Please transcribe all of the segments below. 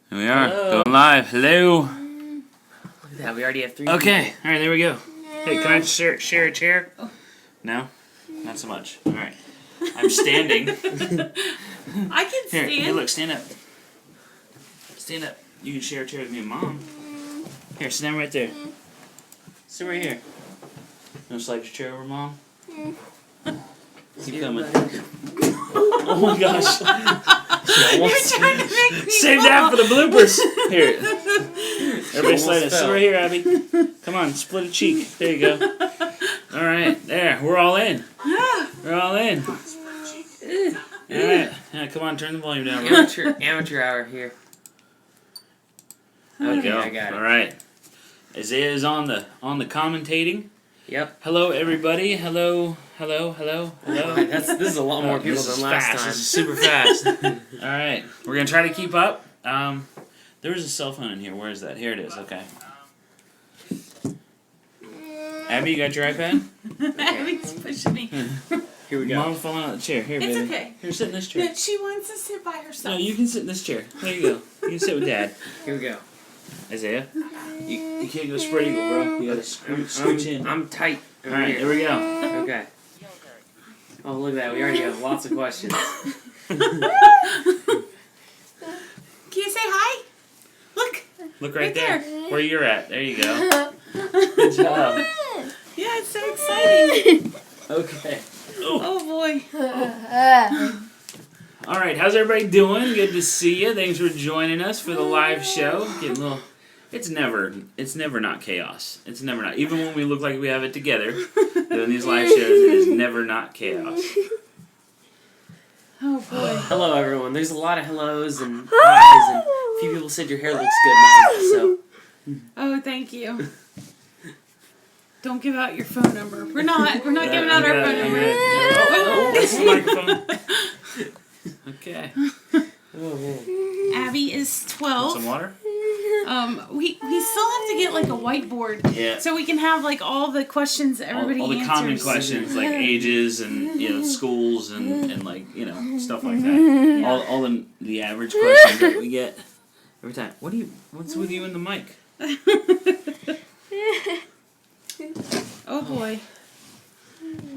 Here we are, Hello. going live. Hello. Look at that, we already have 3 Okay, alright, there we go. Hey, can I share a chair? No? Not so much. Alright. I'm standing. I can stand. Here, look, stand up. Stand up. You can share a chair with me and Mom. Here, stand right there. Sit right here. You want to slide your chair over, Mom? Keep coming. Oh my gosh. You're trying to make me Save fall. that for the bloopers. Here. Everybody slide it. Sit fell. right here, Abby. Come on, split a cheek. There you go. Alright, there. We're all in. We're all in. Alright. Yeah, come on, turn the volume down. Bro. Amateur hour here. There we Okay, go. I got it. Alright. Isaiah is on the commentating. Yep. Hello, everybody. Hello. This is a lot more people This is than last fast. time. This is super fast. Alright. We're going to try to keep up. There was a cell phone in here. Where is that? Here it is. Okay. Abby, you got your iPad? Abby's pushing me. Here we go. Mom's falling out of the chair. Here, It's baby. okay. Here, sit in this chair. No, she wants to sit by herself. No, you can sit in this chair. There you go. You can sit with Dad. Here we go. Isaiah, you can't go spread eagle, bro. You gotta scooch in. I'm tight. Over Alright, here. there we go. Okay. Oh, look at that. We already have lots of questions. Can you say hi? Look. Look right Right there. there. Where you're at. There you go. Good job. Yeah, it's so exciting. Okay. Oh boy. Alright, how's everybody doing? Good to see you. Thanks for joining us for the live show. Getting a little... It's never not chaos. It's never not. Even when we look like we have it together, doing these live shows, it is never not chaos. Oh boy. Hello, everyone. There's a lot of hellos and highs, and a few people said your hair looks good, Mom. So, Oh, thank you. Don't give out your phone number. We're not giving out our phone number. Oh, that's the microphone. Okay. oh man. Abby is Want 12. some water? We still have to get like a whiteboard Yeah. so we can have like all the questions that everybody all the answers. common questions like ages and schools and like stuff like that. All the average questions that we get every time. What's with you and the mic? Oh boy.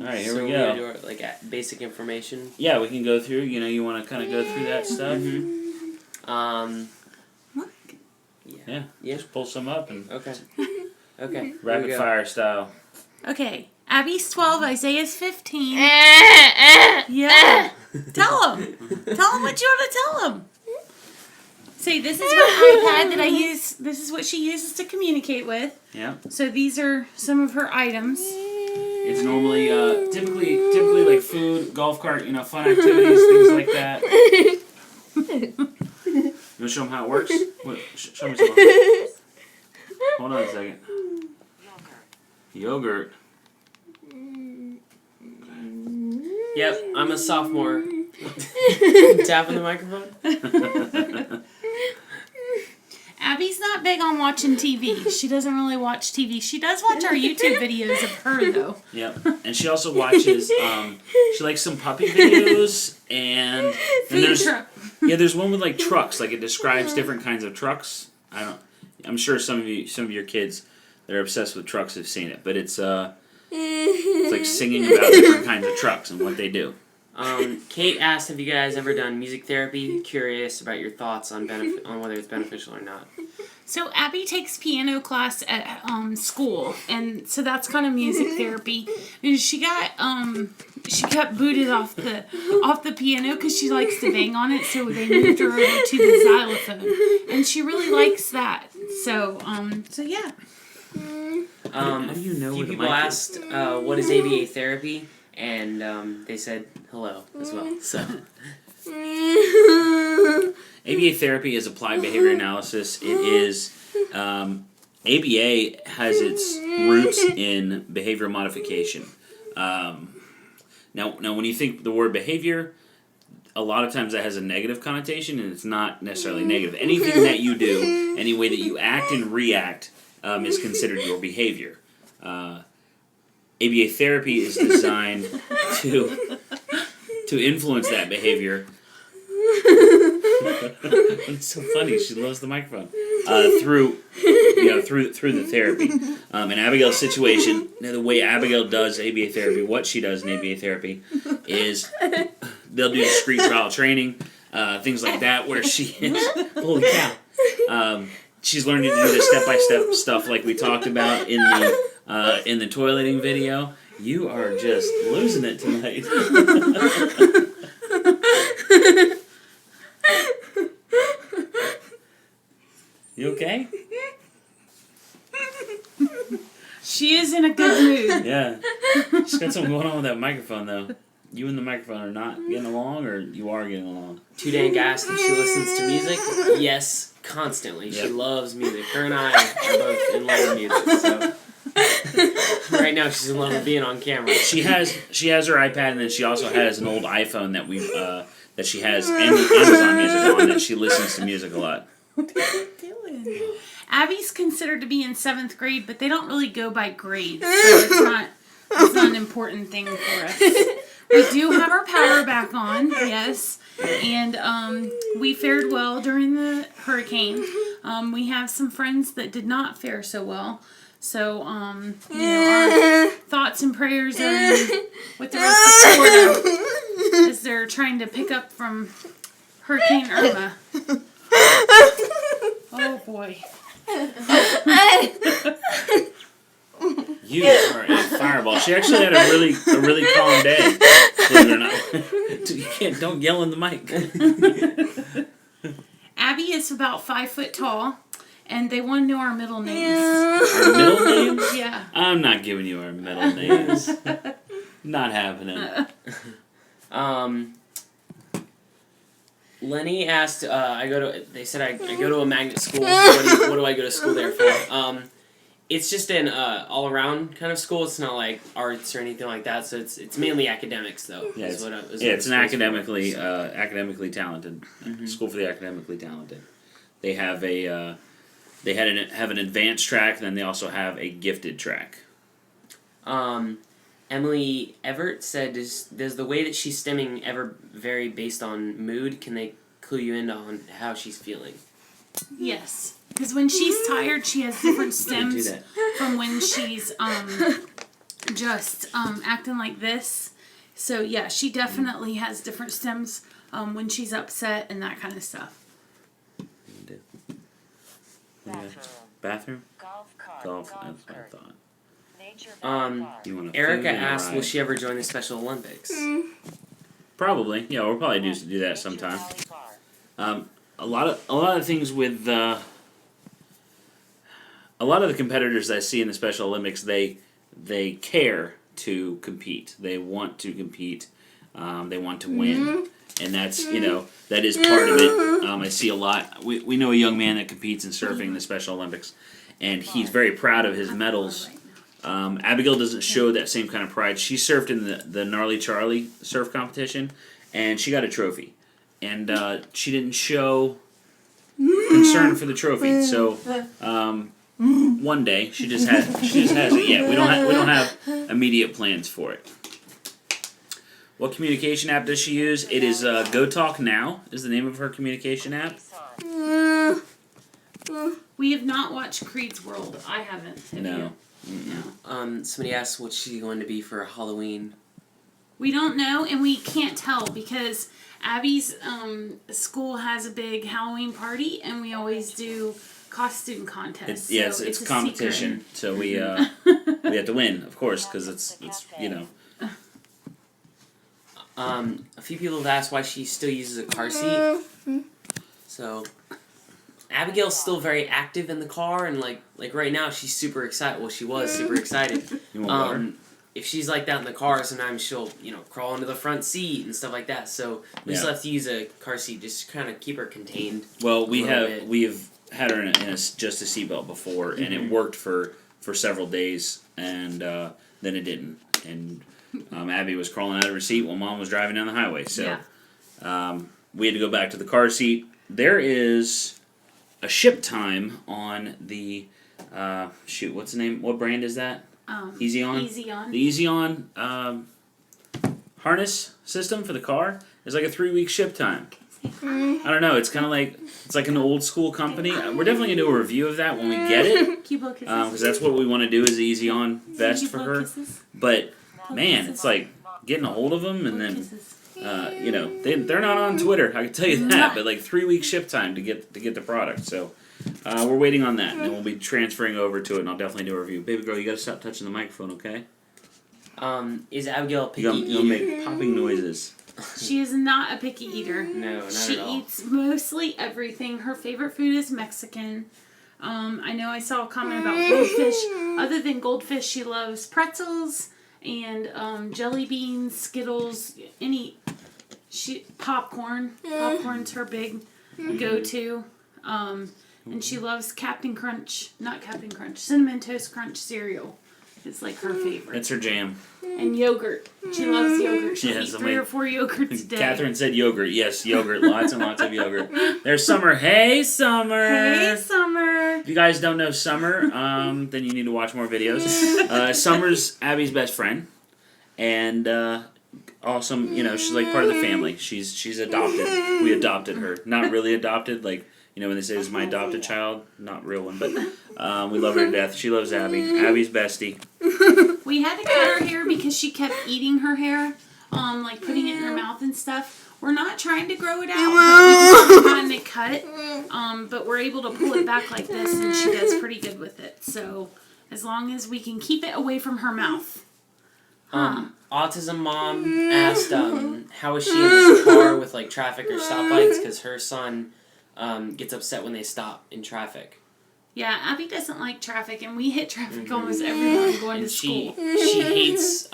All right, here So we we're gonna go. do our, basic information. Yeah, we can go through. You want to kind of go through that stuff. Yeah. Yeah. Just pull some up and Okay. Okay. here we rapid go. fire style. Okay. Abby's 12. Isaiah's 15. Yeah. Tell him. Tell him what you want to tell him. Say, this is my iPad that I use. This is what she uses to communicate with. Yeah. So these are some of her items. It's normally typically like food, golf cart, fun activities, things like that. You want to show them how it works? Show me some. Hold on a second. Yogurt. Yep, I'm a sophomore. Tapping the microphone. Abby's not big on watching TV. She doesn't really watch TV. She does watch our YouTube videos of her, though. Yep. And she also watches, she likes some puppy videos, and there's, there's one with like trucks, like it describes different kinds of trucks. I'm sure some of your kids that are obsessed with trucks have seen it, but it's like singing about different kinds of trucks and what they do. Kate asked, have you guys ever done music therapy? Curious about your thoughts on whether it's beneficial or not. So Abby takes piano class at school, and so that's kind of music therapy. And she got booted off the piano because she likes to bang on it. So they moved her over to the xylophone, and she really likes that. So yeah. How do you know A few where the people mic is? asked, what is ABA therapy? And they said hello as well. So ABA therapy is applied behavior analysis. It is ABA has its roots in behavioral modification. Now, when you think the word behavior, a lot of times that has a negative connotation, and it's not necessarily negative. Anything that you do, any way that you act and react, is considered your behavior. ABA therapy is designed to influence that behavior It's so funny. She loves the microphone. Through the therapy. In Abigail's situation, the way Abigail does ABA therapy, what she does in ABA therapy, is they'll do discrete trial training, things like that, where she is. Holy cow! She's learning to do the step-by-step stuff like we talked about in the toileting video. You are just losing it tonight. You okay? She is in a good mood. Yeah. She's got something going on with that microphone, though. You and the microphone are not getting along, or you are getting along? Too dang asked if she listens to music. Yes, constantly. Yep. She loves music. Her and I are both in love with music. So right now she's in love with being on camera. She has her iPad, and then she also has an old iPhone that she has Amazon Music on, that she listens to music a lot. What are you doing? Abby's considered to be in 7th grade, but they don't really go by grades, so it's not an important thing for us. We do have our power back on, yes, and we fared well during the hurricane. We have some friends that did not fare so well, so our thoughts and prayers are in with the rest of Florida as they're trying to pick up from Hurricane Irma. Oh boy. You are a fireball. She actually had a really calm day, believe it or not. Don't yell in the mic. Abby is about 5 foot tall, and they want to know our middle names. Our middle names? Yeah. I'm not giving you our middle names. Not happening. Lenny asked, they said I go to a magnet school. What do I go to school there for? It's just an all-around kind of school. It's not like arts or anything like that. So it's mainly academics, though. Yeah, it's an academically talented school for the academically talented. They have an advanced track, and then they also have a gifted track. Emily Everett said, does the way that she's stemming ever vary based on mood? Can they clue you in on how she's feeling? Yes. Because when she's tired, she has different stems from when she's just acting like this. So, yeah, she definitely has different stems when she's upset and that kind of stuff. Bathroom? Golf, that's what I thought. Erica asked, will she ever join the Special Olympics? Probably. Yeah, we'll probably do that sometime. A lot of things with a lot of the competitors I see in the Special Olympics, they care to compete. They want to compete. They want to win, and that's that is part of it. I see a lot. We know a young man that competes in surfing in the Special Olympics, and he's very proud of his medals. Abigail doesn't show that same kind of pride. She surfed in the Gnarly Charlie surf competition, and she got a trophy. And she didn't show concern for the trophy. So one day she just has it. Yeah, we don't have immediate plans for it. What communication app does she use? It is Go Talk Now is the name of her communication app. We have not watched Creed's World. I haven't. No. No. Somebody asked what she's going to be for Halloween. We don't know, and we can't tell because Abby's school has a big Halloween party, and we always do costume contests. It's a competition, secret. So we have to win, of course, because it's A few people have asked why she still uses a car seat. So Abigail's still very active in the car, and like right now she's super excited. Well, she was super excited. You want water? If she's like that in the car, sometimes she'll crawl into the front seat and stuff like that. So we just have to use a car seat just to kind of keep her contained. Well, we have had her in just a seatbelt before, and it worked for several days, and then it didn't. And Abby was crawling out of her seat while Mom was driving down the highway. So we had to go back to the car seat. There is a ship time on the what's the name? What brand is that? Easy On. The Easy On harness system for the car is like a 3-week ship time. I don't know. It's kind of like an old school company. We're definitely gonna do a review of that when we get it, Cubo kisses. because that's what we want to do is easy on best for her. Kisses. But man, it's like getting a hold of them and then. Kisses. They're not on Twitter. I can tell you that. But like 3 week ship time to get the product. So we're waiting on that, and we'll be transferring over to it. And I'll definitely do a review. Baby girl, you gotta stop touching the microphone, okay? Is Abigail a picky You'll eater? make popping noises. She is not a picky eater. No, not She at all. eats mostly everything. Her favorite food is Mexican. I know I saw a comment about goldfish. Other than goldfish, she loves pretzels and jelly beans, Skittles, popcorn. Popcorn's her big go-to. And she loves Cinnamon Toast Crunch cereal. It's like her favorite. That's her jam. And yogurt. She loves yogurt. She'll eat 3 or 4 yogurts a day. Catherine said yogurt. Yes, yogurt. Lots and lots of yogurt. There's Summer. Hey, Summer. Hey, Summer. If you guys don't know Summer, then you need to watch more videos. Summer's Abby's best friend, and awesome. She's like part of the family. She's adopted. We adopted her. Not really adopted. Like when they say it's my adopted child, not real one, but we love her to death. She loves Abby. Abby's bestie. We had to cut her hair because she kept eating her hair, like putting it in her mouth and stuff. We're not trying to grow it out, but we just kind of cut. But we're able to pull it back like this, and she does pretty good with it. So as long as we can keep it away from her mouth. Autism mom asked, how is she in this car with like traffic or stoplights? Because her son gets upset when they stop in traffic. Yeah, Abby doesn't like traffic, and we hit traffic almost every time going to school. She hates,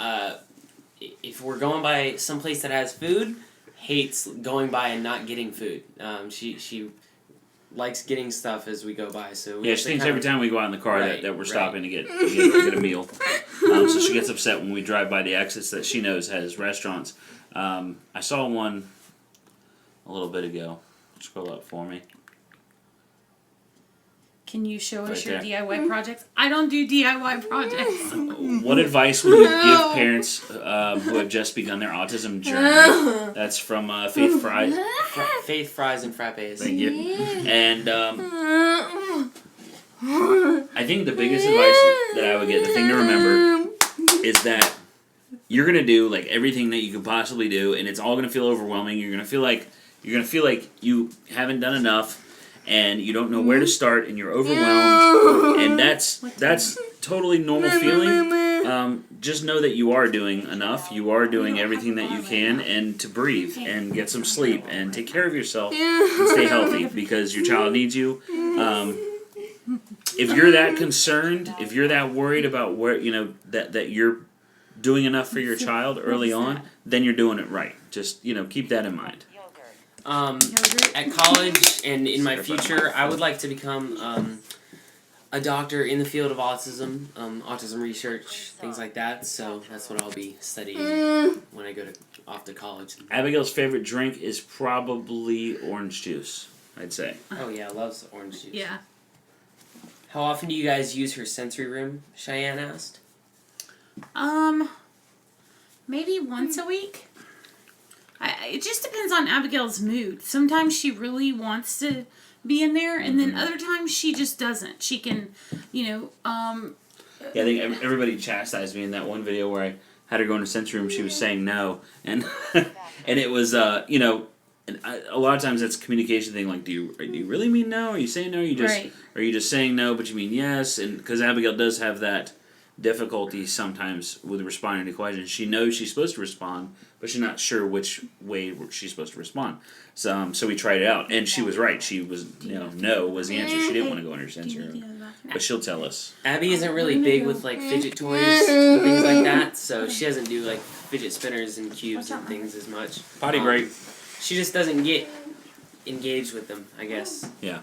if we're going by someplace that has food, hates going by and not getting food. She likes getting stuff as we go by. So she thinks every time we go out in the car that we're stopping to get a meal. So she gets upset when we drive by the exits that she knows has restaurants. I saw one a little bit ago. Scroll up for me. Can you show us your there. DIY projects? I don't do DIY projects. What advice would you give parents who have just begun their autism journey? That's from Faith Fry. Faith Fries and Frappes. Thank you. And I think the biggest advice that I would get, the thing to remember, is that you're gonna do like everything that you could possibly do, and it's all gonna feel overwhelming. You're gonna feel like you haven't done enough, and you don't know where to start, and you're overwhelmed, and that's totally normal feeling. Just know that you are doing enough. You are doing everything that you can, and to breathe and get some sleep and take care of yourself and stay healthy because your child needs you. If you're that concerned, if you're that worried about where that you're doing enough for your child early on, then you're doing it right. Just keep that in mind. At college and in my future, I would like to become a doctor in the field of autism, autism research, things like that. So that's what I'll be studying when I go off to college. Abigail's favorite drink is probably orange juice, I'd say. Oh yeah, loves orange juice. Yeah. How often do you guys use her sensory room? Cheyenne asked. Maybe once a week. It just depends on Abigail's mood. Sometimes she really wants to be in there, and then other times she just doesn't. She can, Yeah, I think everybody chastised me in that one video where I had her go in the sensory room. She was saying no, and and it was and a lot of times that's a communication thing. Like, do you really mean no? Are you saying no? Are you just saying no, but you mean yes? And because Abigail does have that difficulty sometimes with responding to questions. She knows she's supposed to respond, but she's not sure which way she's supposed to respond. So we tried it out, and she was right. She was, no was the answer. She didn't want to go in her sensory room, but she'll tell us. Abby isn't really big with like fidget toys and things like that, so she doesn't do like fidget spinners and cubes and things as much. Potty break. She just doesn't get engaged with them, I guess. Yeah.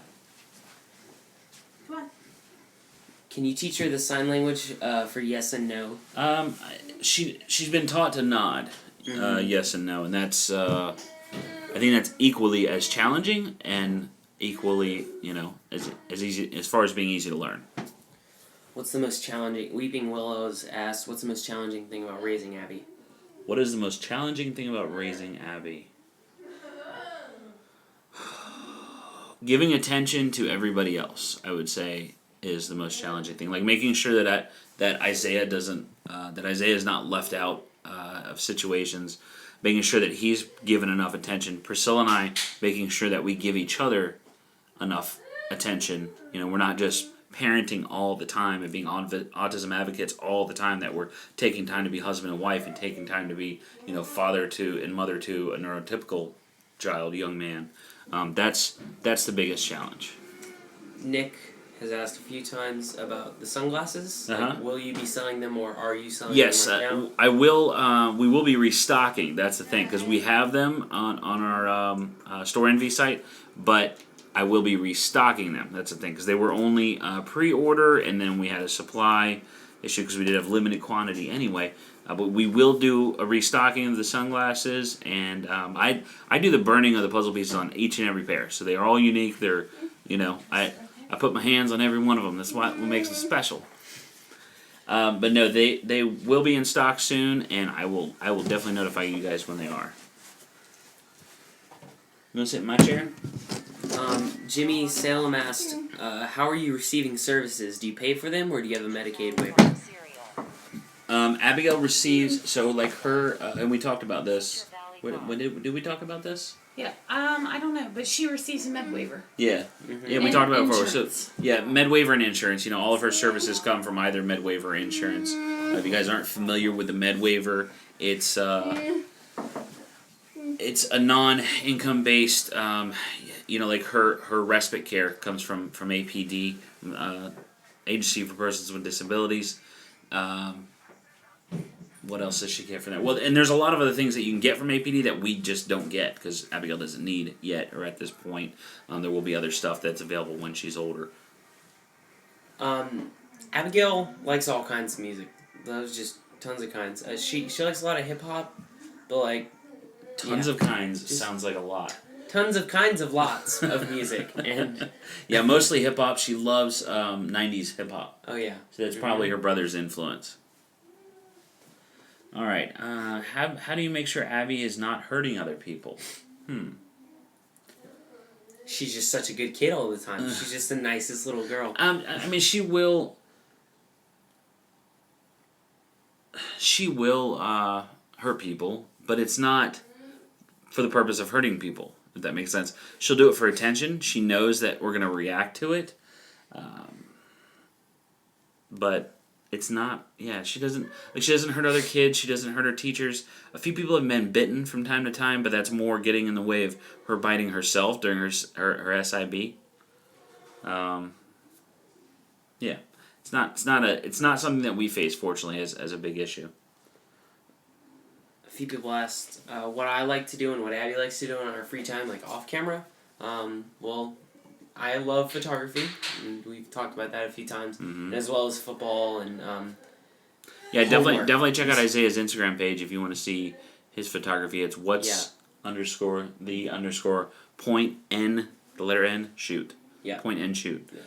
Can you teach her the sign language for yes and no? She's been taught to nod, yes and no, and that's I think that's equally as challenging and equally as easy as far as being easy to learn. What's the most challenging? Weeping Willows asked, "What's the most challenging thing about raising Abby?" What is the most challenging thing about raising Abby? giving attention to everybody else, I would say, is the most challenging thing. Like making sure that Isaiah doesn't that Isaiah is not left out of situations. Making sure that he's given enough attention. Priscilla and I making sure that we give each other enough attention. You know, we're not just parenting all the time and being autism advocates all the time. That we're taking time to be husband and wife and taking time to be, you know, father to and mother to a neurotypical child, young man. That's the biggest challenge. Nick has asked a few times about the sunglasses. Uh-huh. Like, will you be selling them, or are you selling Yes, them right now? I will. We will be restocking. That's the thing, because we have them on our Store Envy site, but I will be restocking them. That's the thing, because they were only pre-order, and then we had a supply issue because we did have limited quantity anyway. But we will do a restocking of the sunglasses, and I do the burning of the puzzle pieces on each and every pair, so they are all unique. They're, you know, I put my hands on every one of them. That's what makes them special. But no, they will be in stock soon, and I will definitely notify you guys when they are. You want to sit in my chair? Jimmy Salem asked, how are you receiving services? Do you pay for them, or do you have a Medicaid waiver? Abigail receives, so like her, and we talked about this. When did we talk about this? Yeah, I don't know, but she receives a med waiver. Yeah, Mm-hmm. yeah, we And talked about it before. insurance. So yeah, med waiver and insurance. You know, all of her services come from either med waiver or insurance. If you guys aren't familiar with the med waiver, it's a non-income based. You know, like her respite care comes from APD, Agency for Persons with Disabilities. What else does she get from that? Well, and there's a lot of other things that you can get from APD that we just don't get because Abigail doesn't need yet, or at this point. There will be other stuff that's available when she's older. Abigail likes all kinds of music. Loves just tons of kinds. She likes a lot of hip hop, but like Tons of kinds sounds like a lot. tons of kinds of lots of music, and Yeah, mostly hip hop. She loves 90s hip hop. oh yeah, So that's probably her brother's influence. All right. How do you make sure Abby is not hurting other people? she's just such a good kid all the time. She's just the nicest little girl. I mean, she will hurt people, but it's not for the purpose of hurting people, if that makes sense. She'll do it for attention. She knows that we're going to react to it. But it's not, she doesn't hurt other kids. She doesn't hurt her teachers. A few people have been bitten from time to time, but that's more getting in the way of her biting herself during her SIB. Yeah. It's not something that we face, fortunately, as a big issue. A few people asked what I like to do and what Abby likes to do on her free time, like off camera. Well, I love photography, and we've talked about that a few times, as well as football and definitely check out Isaiah's Instagram page if you want to see his photography. It's point N, the letter N, shoot. Yeah. Point N, shoot. Yeah.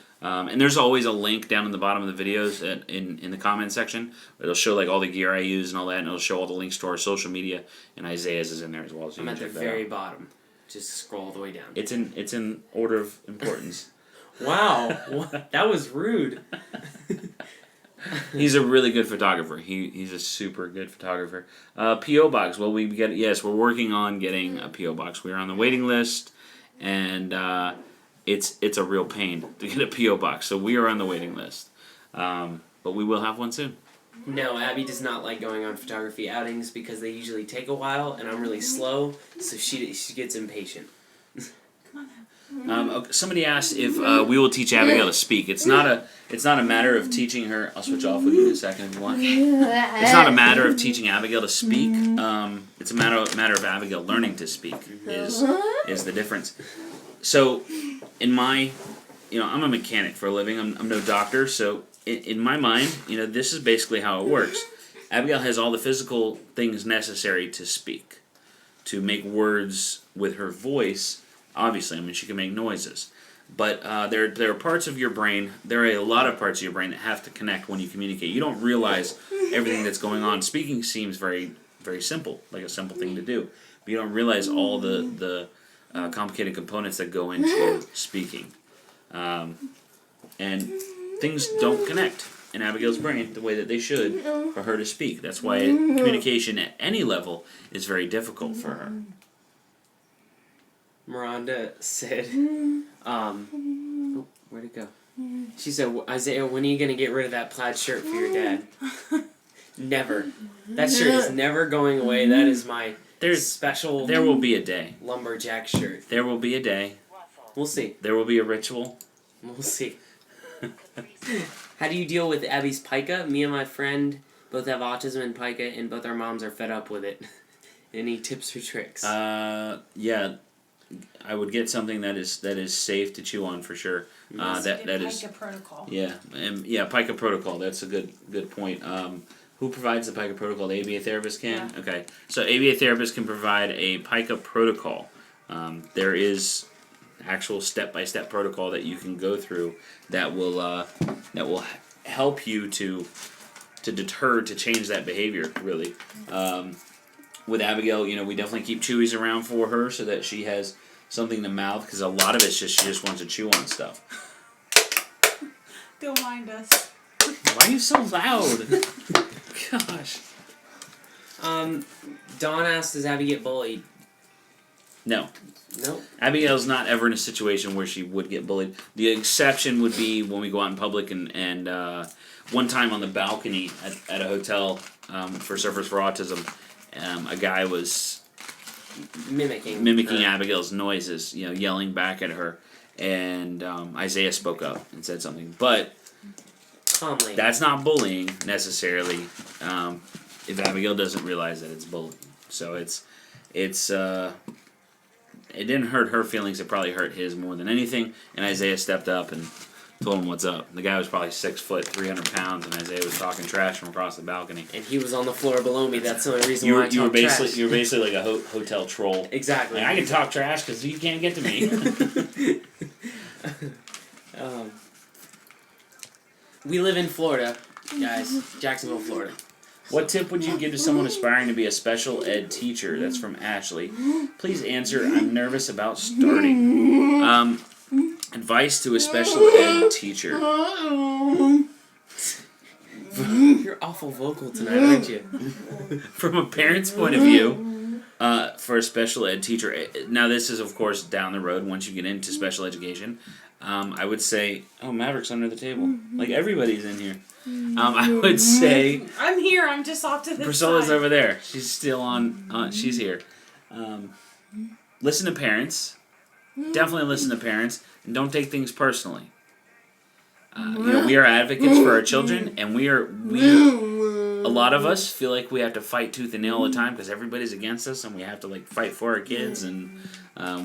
And there's always a link down in the bottom of the videos in the comment section. It'll show like all the gear I use and all that, and it'll show all the links to our social media. And Isaiah's is in there as well. So I'm at the very bottom. Just scroll all the way down. It's in order of importance. Wow, that was rude. He's a really good photographer. He's a super good photographer. P.O. Box. Well, we're working on getting a P.O. Box. We're on the waiting list, and it's a real pain to get a P.O. Box. So we are on the waiting list, but we will have one soon. No, Abby does not like going on photography outings because they usually take a while, and I'm really slow, so she gets impatient. Somebody asked if we will teach Abigail to speak. It's not a matter of teaching her. I'll switch off with you in a second if you want. It's not a matter of teaching Abigail to speak. It's a matter of Abigail learning to speak is the difference. So, in my, I'm a mechanic for a living. I'm no doctor, so in my mind, this is basically how it works. Abigail has all the physical things necessary to speak, to make words with her voice. Obviously, she can make noises. But there are parts of your brain, there are a lot of parts of your brain that have to connect when you communicate. You don't realize everything that's going on. Speaking seems very, very simple, like a simple thing to do. But you don't realize all the complicated components that go into speaking. And things don't connect in Abigail's brain the way that they should for her to speak. That's why communication at any level is very difficult for her. Miranda said, where'd it go? She said, Isaiah, when are you going to get rid of that plaid shirt for your dad? Never. That shirt is never going away. That is my special... There will be a day. Lumberjack shirt. There will be a day. We'll see. There will be a ritual. We'll see. How do you deal with Abby's Pica? Me and my friend both have autism and Pica, and both our moms are fed up with it. Any tips or tricks? Yeah, I would get something that is safe to chew on for sure. That is Pica protocol. Yeah, and Pica protocol. That's a good point. Who provides the Pica protocol? The ABA therapist can. Yeah. Okay, so ABA therapist can provide a Pica protocol. There is actual step-by-step protocol that you can go through that will help you to change that behavior, really. With Abigail, we definitely keep chewies around for her so that she has something to mouth, because a lot of it's just she just wants to chew on stuff. Don't mind us. Why are you so loud? Gosh. Dawn asked, does Abby get bullied? No. Nope. Abigail's not ever in a situation where she would get bullied. The exception would be when we go out in public and one time on the balcony at a hotel for Surfers for Autism, a guy was mimicking Abigail's noises, yelling back at her, and Isaiah spoke up and said something. But calmly. That's not bullying necessarily. If Abigail doesn't realize that it's bullying, so it didn't hurt her feelings. It probably hurt his more than anything. And Isaiah stepped up and told him what's up. The guy was probably 6 foot, 300 pounds, and Isaiah was talking trash from across the balcony. And he was on the floor below me. That's the only reason why I talk trash. You were basically like a hotel troll. Exactly. Like, I can talk trash because you can't get to me. We live in Florida, guys. Jacksonville, Florida. What tip would you give to someone aspiring to be a special ed teacher? That's from Ashley. Please answer. I'm nervous about starting. Advice to a special ed teacher. You're awful vocal tonight, aren't you? From a parent's point of view, for a special ed teacher, now this is of course down the road once you get into special education, I would say, Maverick's under the table. Like everybody's in here. I would say... I'm here, I'm just off to the Priscilla's side. over there. She's still on, she's here. Listen to parents. Definitely listen to parents. And don't take things personally. We are advocates for our children, and a lot of us feel like we have to fight tooth and nail all the time because everybody's against us, and we have to fight for our kids, and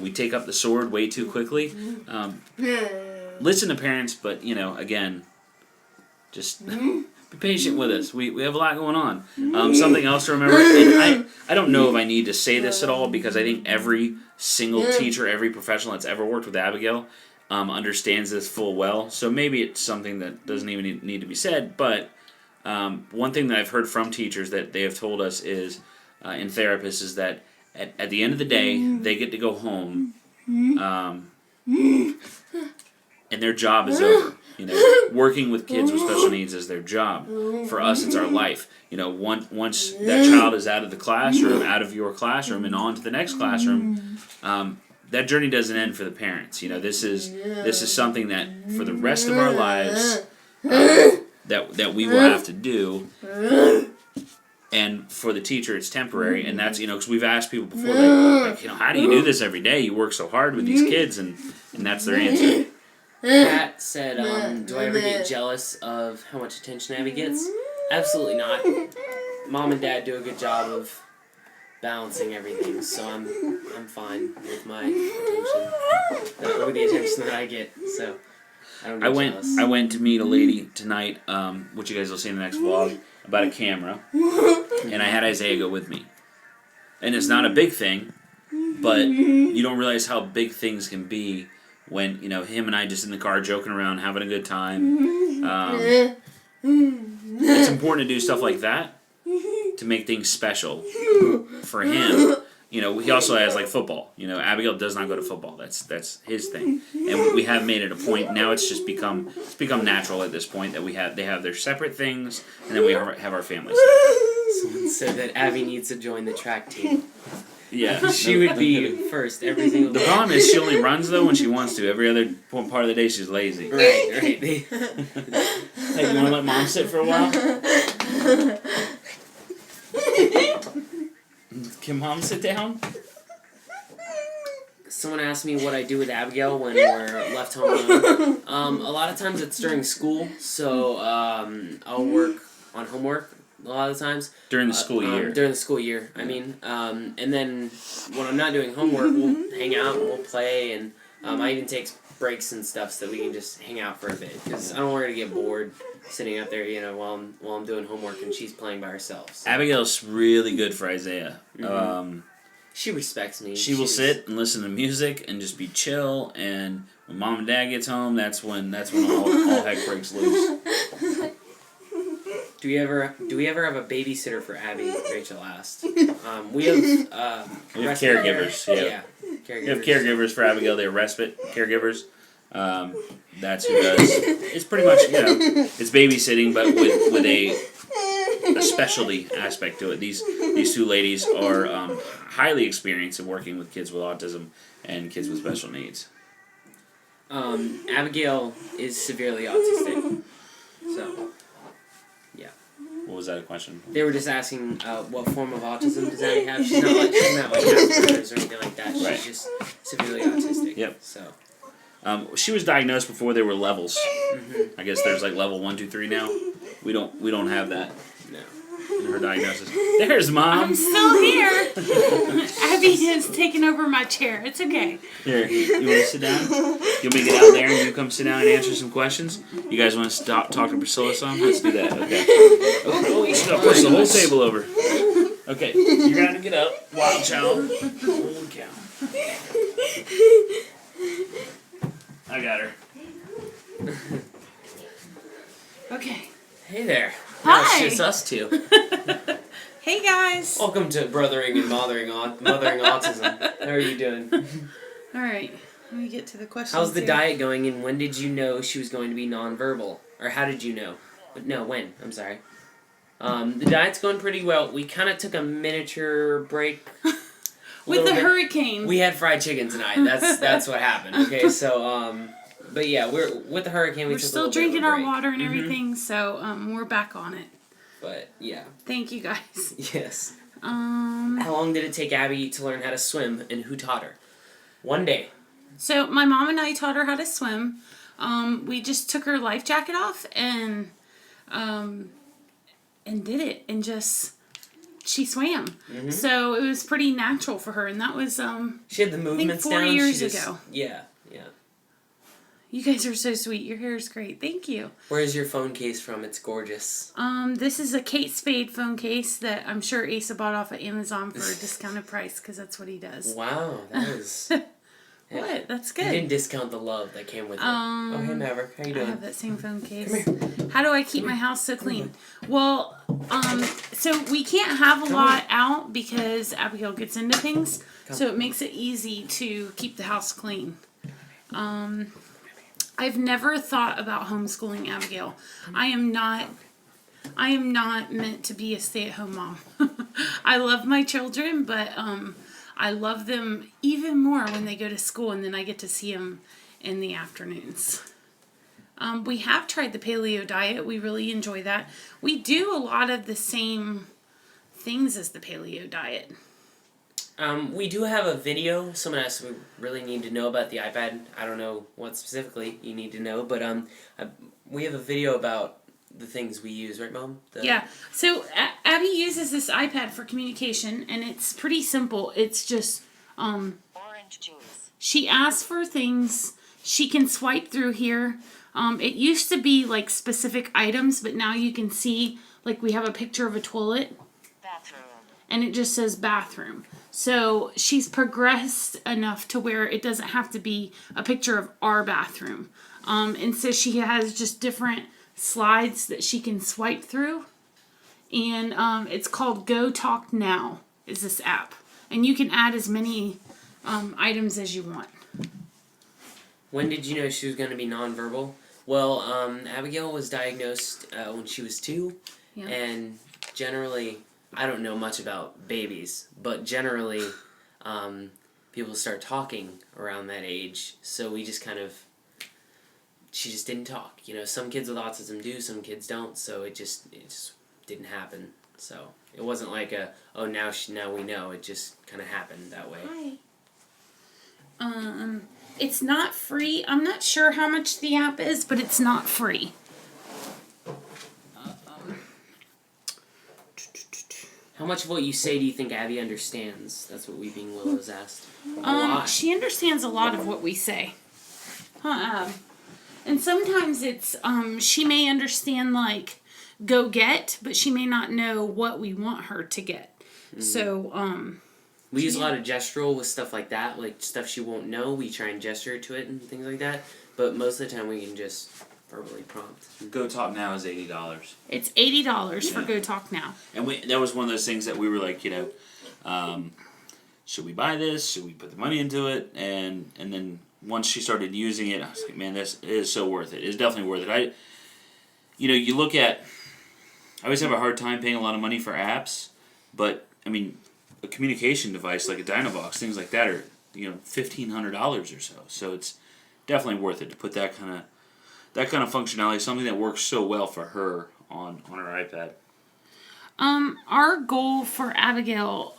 we take up the sword way too quickly. Listen to parents, but again, just be patient with us. We have a lot going on. Something else to remember, and I don't know if I need to say this at all because I think every single teacher, every professional that's ever worked with Abigail understands this full well. So maybe it's something that doesn't even need to be said, but one thing that I've heard from teachers that they have told us is, and therapists, is that at the end of the day, they get to go home, and their job is over. Working with kids with special needs is their job. For us, it's our life. Once that child is out of the classroom, out of your classroom, and on to the next classroom, that journey doesn't end for the parents. This is something that for the rest of our lives that we will have to do. And for the teacher, it's temporary, and that's because we've asked people before, how do you do this every day? You work so hard with these kids, and that's their answer. Pat said, do I ever get jealous of how much attention Abby gets? Absolutely not. Mom and Dad do a good job of balancing everything, so I'm fine with my attention, or the attention that I get. So I don't get jealous. I went to meet a lady tonight, which you guys will see in the next vlog, about a camera, and I had Isaiah go with me. And it's not a big thing, but you don't realize how big things can be when him and I just in the car joking around, having a good time. It's important to do stuff like that to make things special for him. he also has like football. Abigail does not go to football. That's his thing, and we have made it a point. Now it's just become natural at this point that they have their separate things, and then we have our family stuff. Someone said that Abby needs to join the track team. Yeah, She would be first every single The day. problem is she only runs though when she wants to. Every other part of the day she's lazy. Right. Hey, you want to let Mom sit for a while? Can Mom sit down? Someone asked me what I do with Abigail when we're left home alone. A lot of times it's during school, so I'll work on homework a lot of the times. During the school year. During the school year, I mean. And then when I'm not doing homework, we'll hang out and we'll play, and I even take breaks and stuff so that we can just hang out for a bit, because I don't want her to get bored sitting out there, while I'm doing homework and she's playing by herself. So. Abigail's really good for Isaiah. Mm-hmm. She respects me. She will sit and listen to music and just be chill, and when Mom and Dad gets home, that's when all heck breaks loose. Do we ever have a babysitter for Abby? Rachel asked. We have caregivers. Yeah. Caregivers. We have caregivers for Abigail. They're respite caregivers. That's who does. It's pretty much it's babysitting, but with a specialty aspect to it. These two ladies are highly experienced in working with kids with autism and kids with special needs. Abigail is severely autistic. So, yeah. What was that a question? They were just asking what form of autism does Abby have. She's not like Asperger's or anything like that. She's Right. just severely autistic. Yep. So. She was diagnosed before there were levels. Mm-hmm. I guess there's like level 1, 2, 3 now. We don't have that No. in her diagnosis. There's Mom. I'm still here. Abby has taken over my chair. It's okay. Here, you want to sit down? You want me to get out there and you come sit down and answer some questions? You guys want to stop talking to Priscilla some? Let's do that. Okay. Oh, you should push the whole table over. Okay, you're gonna get up, wild child. Holy cow. I got her. Okay. Hey there. Hi. Now it's just us two. Hey guys. Welcome to Brothering and Mothering Autism. How are you doing? All right. Let me get to the questions. How's the here. diet going, and when did you know she was going to be nonverbal? Or how did you know? No, when? I'm sorry. The diet's going pretty well. We kind of took a miniature break. With the hurricane. We had fried chicken tonight. That's what happened. Okay, so but yeah, we're with the hurricane. We're took still a little bit of a drinking our break. water and everything, so we're back on it. But yeah. Thank you guys. Yes. How long did it take Abby to learn how to swim, and who taught her? One day. So my mom and I taught her how to swim. We just took her life jacket off and did it, and just she swam. Mm-hmm. So it was pretty natural for her, and that was She had the movements 4 down. years She just, ago. Yeah. You guys are so sweet. Your hair is great. Thank you. Where's your phone case from? It's gorgeous. This is a Kate Spade phone case that I'm sure Asa bought off of Amazon for a discounted price because that's what he does. Wow, that is. What? That's You good. didn't discount the love that came with it. Oh, hey Maverick, how you I doing? have that same phone case. How do I keep my house so clean? Well, so we can't have a lot out because Abigail gets into things, so it makes it easy to keep the house clean. I've never thought about homeschooling Abigail. I am not meant to be a stay-at-home mom. I love my children, but I love them even more when they go to school, and then I get to see them in the afternoons. We have tried the paleo diet. We really enjoy that. We do a lot of the same things as the paleo diet. We do have a video. Someone asked if we really need to know about the iPad. I don't know what specifically you need to know, but we have a video about the things we use, right, Mom? Yeah. So Abby uses this iPad for communication, and it's pretty simple. It's just Orange juice. she asks for things. She can swipe through here. It used to be like specific items, but now you can see like we have a picture of a toilet. Bathroom. And it just says bathroom. So she's progressed enough to where it doesn't have to be a picture of our bathroom. And so she has just different slides that she can swipe through. And it's called Go Talk Now is this app. and you can add as many items as you want. When did you know she was going to be nonverbal? Well, Abigail was diagnosed when she was 2, Yeah. and generally, I don't know much about babies, but generally, people start talking around that age, so we just she just didn't talk. You know, some kids with autism do, some kids don't, so it just didn't happen. So it wasn't like now we know. It just kind of happened that way. Hi. It's not free. I'm not sure how much the app is, but it's not free. How much of what you say do you think Abby understands? That's what Weeping Willow's asked. A lot. She understands a lot of what we say. And sometimes it's, she may understand, like, go get, but she may not know what we want her to get. Mm-hmm. So, we use a lot of gestural with stuff like that, like stuff she won't know. We try and gesture to it and things like that. But most of the time we can just verbally prompt. Go Talk Now is $80. It's $80 for Go Talk Now. And that was one of those things that we were like, should we buy this? Should we put the money into it? And then once she started using it, I was like, man, this is so worth it. It's definitely worth it. You look at, I always have a hard time paying a lot of money for apps, but I mean, a communication device like a Dynavox, things like that are $1,500 or so. So it's definitely worth it to put that kind of functionality, something that works so well for her on her iPad. Our goal for Abigail,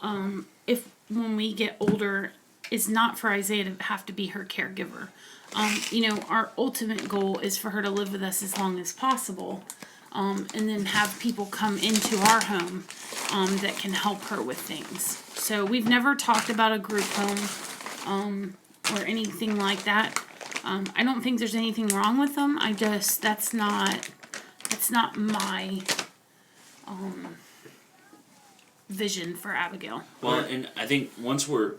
if when we get older, is not for Isaiah to have to be her caregiver. Our ultimate goal is for her to live with us as long as possible. And then have people come into our home that can help her with things. So we've never talked about a group home or anything like that. I don't think there's anything wrong with them. That's not my vision for Abigail. Well, and I think once we're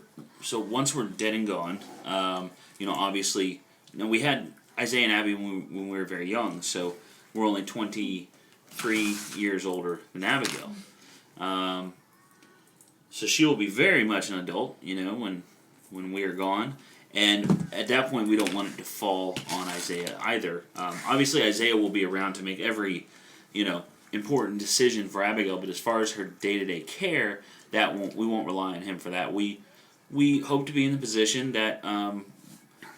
dead and gone, obviously, we had Isaiah and Abby when we were very young, so we're only 23 years older than Abigail. So she will be very much an adult, when we are gone. And at that point, we don't want it to fall on Isaiah either. Obviously, Isaiah will be around to make every, important decision for Abigail. But as far as her day-to-day care, we won't rely on him for that. We hope to be in the position that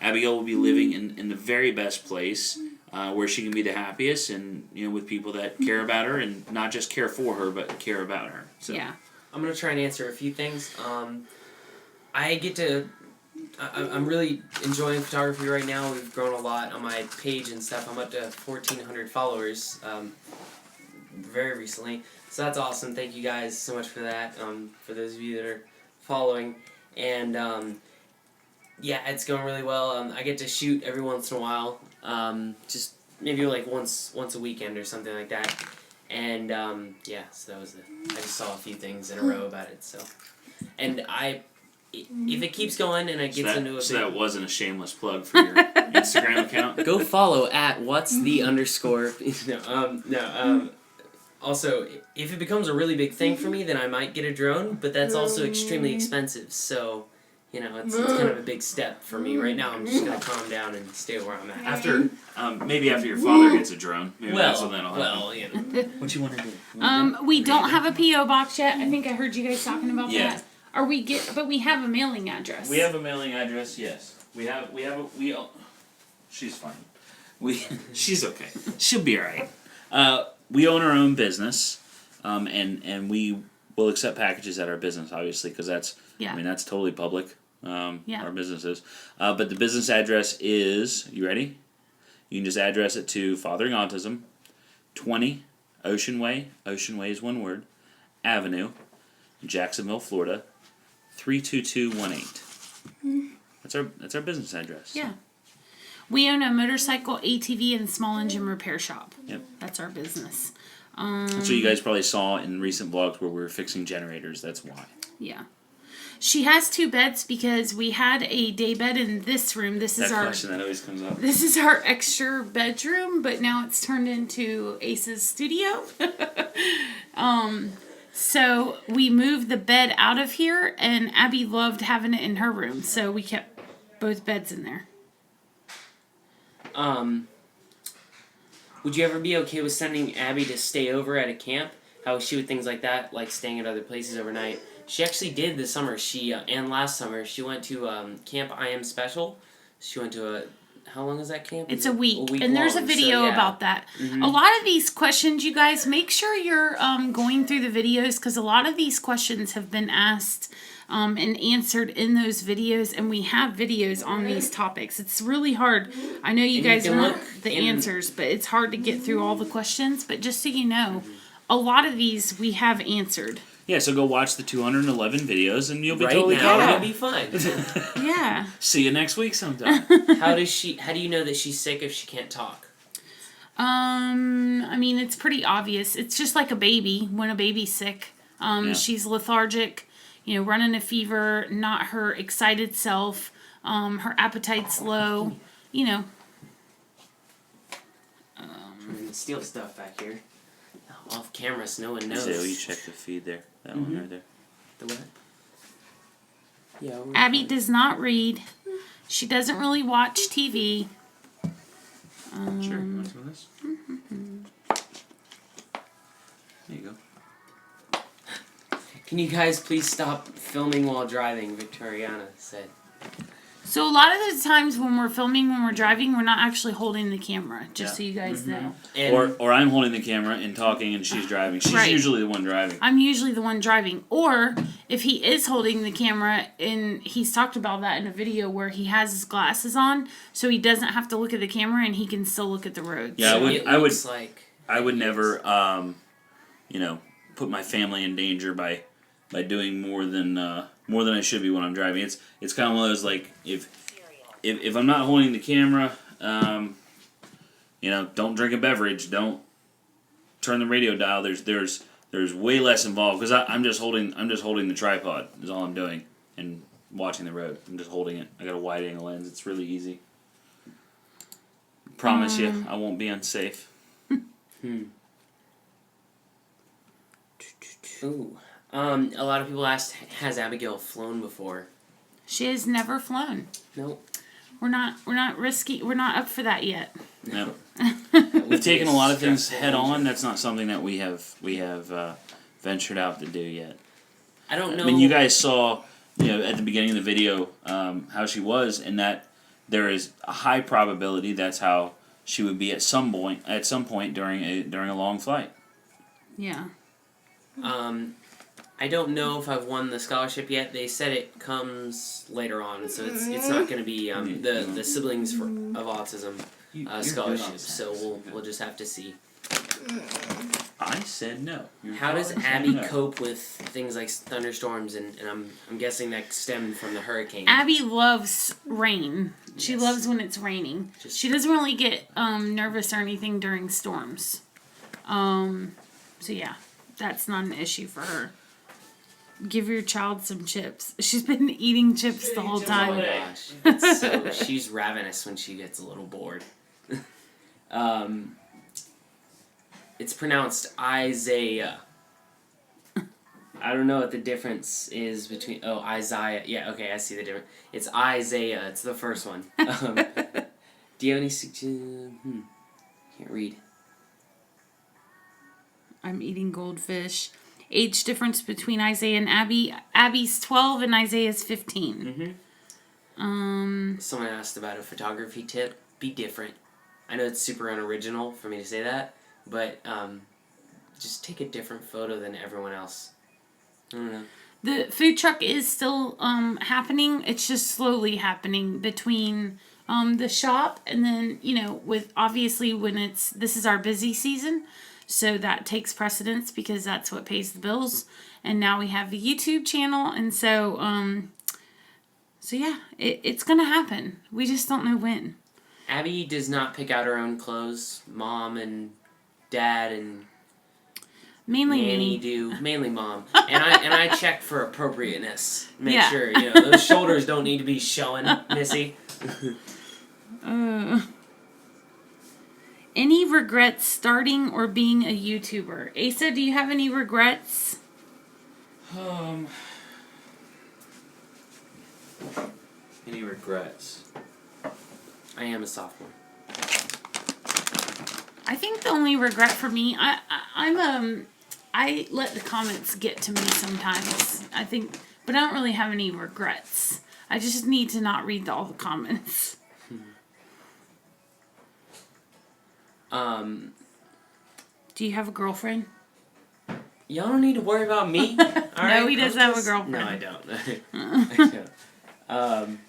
Abigail will be living in the very best place where she can be the happiest, and with people that care about her and not just care for her, but care about her. So. Yeah. I'm gonna try and answer a few things. I'm really enjoying photography right now. We've grown a lot on my page and stuff. I'm up to 1,400 followers very recently. So that's awesome. Thank you guys so much for that, for those of you that are following. And it's going really well. I get to shoot every once in a while, just maybe like once a weekend or something like that. And so that was it. I just saw a few things in a row about it. So, and if it keeps going and it gets into a so that wasn't a shameless plug for your Instagram account. Go follow at @what's_. Also, if it becomes a really big thing for me, then I might get a drone, but that's also extremely expensive. So, it's kind of a big step for me right now. I'm just gonna calm down and stay where I'm at. After maybe after your father gets a drone, maybe that's when that'll happen. What you want to do? We don't have a PO box yet. I think I heard you guys talking about Yeah. that. But we have a mailing address. We have a mailing address. Yes, she's fine. She's okay. She'll be all right. We own our own business, and we will accept packages at our business, obviously, because that's totally public. Our business is. But the business address is, you ready? You can just address it to Fathering Autism, 20 Oceanway is one word, Avenue, Jacksonville, Florida, 32218. That's our business address. Yeah. We own a motorcycle, ATV, and small engine repair shop. Yep. That's our business. That's what you guys probably saw in recent vlogs where we were fixing generators. That's why. Yeah. She has 2 beds because we had a day bed in this room. This is that question that always comes up. This is our extra bedroom, but now it's turned into Ace's studio. So we moved the bed out of here, and Abby loved having it in her room, so we kept both beds in there. Would you ever be okay with sending Abby to stay over at a camp? How is she with things like that, like staying at other places overnight? She actually did this summer. And last summer she went to Camp I Am Special. She went to how long is that camp? It's a week and there's a video about that. Mm-hmm. A lot of these questions, you guys, make sure you're going through the videos, because a lot of these questions have been asked and answered in those videos, and we have videos on these topics. It's really hard. I know you guys want the answers, but it's hard to get through all the questions. But just so you know, a lot of these we have answered. Yeah, so go watch the 211 videos and you'll be right totally now, caught you'll up. be fine. Yeah. See you next week sometime. How do you know that she's sick if she can't talk? I mean, it's pretty obvious. It's just like a baby. When a baby's sick, she's lethargic, running a fever, not her excited self, her appetite's low, I'm gonna steal stuff back here. Off camera so no one knows. So you check the feed there. That one right there. The what? Yeah. Abby does not read. She doesn't really watch TV. Sure. Want some of this? There you go. Can you guys please stop filming while driving? Victoriana said. So a lot of the times when we're filming, when we're driving, we're not actually holding the camera, just so you guys know. And or I'm holding the camera and talking and she's driving. She's usually the one driving. I'm usually the one driving. Or if he is holding the camera, and he's talked about that in a video where he has his glasses on, so he doesn't have to look at the camera and he can still look at the road. Yeah, So I would never put my family in danger by doing more than I should be when I'm driving. It's kind of one of those, like, if I'm not holding the camera, don't drink a beverage, don't turn the radio dial. There's way less involved, because I'm just holding the tripod is all I'm doing, and watching the road. I'm just holding it. I got a wide angle lens. It's really easy. Promise you, I won't be unsafe. Ooh. A lot of people asked, has Abigail flown before? She has never flown. Nope. We're not risky. We're not up for that yet. No. We've taken a lot of things head on. That's not something that we have ventured out to do yet. I don't know. I mean, you guys saw, at the beginning of the video, how she was, and that there is a high probability that's how she would be at some point during a long flight. Yeah. I don't know if I've won the scholarship yet. They said it comes later on, so it's not going to be the siblings of autism scholarship. So we'll just have to see. I said no. How does Abby cope with things like thunderstorms and I'm guessing that stemmed from the hurricane? Abby loves rain. She loves when it's raining. She doesn't really get nervous or anything during storms. So yeah, that's not an issue for her. Give your child some chips. She's been eating chips the whole time. Oh my gosh. She's ravenous when she gets a little bored. It's pronounced Isaiah. I don't know what the difference is between... Oh, Isaiah. Yeah, okay, I see the difference. It's Isaiah. It's the first one. Do you have any suggestions? Can't read. I'm eating goldfish. Age difference between Isaiah and Abby. Abby's 12 and Isaiah's 15. Mm-hmm. Someone asked about a photography tip. Be different. I know it's super unoriginal for me to say that, but just take a different photo than everyone else. I don't know. The food truck is still happening. It's just slowly happening between the shop and then, with obviously when this is our busy season. So that takes precedence because that's what pays the bills. And now we have the YouTube channel. And so yeah, it's going to happen. We just don't know when. Abby does not pick out her own clothes. Mom and Dad and mainly Nanny me. do. Mainly Mom. And I check for appropriateness. Make sure, those shoulders don't need to be showing, Missy. Any regrets starting or being a YouTuber? Asa, do you have any regrets? Any regrets? I am a sophomore. I think the only regret for me, I let the comments get to me sometimes. I think, but I don't really have any regrets. I just need to not read all the comments. Do you have a girlfriend? Y'all don't need to worry about me. All right? No, he doesn't have a girlfriend. No, I don't. I don't.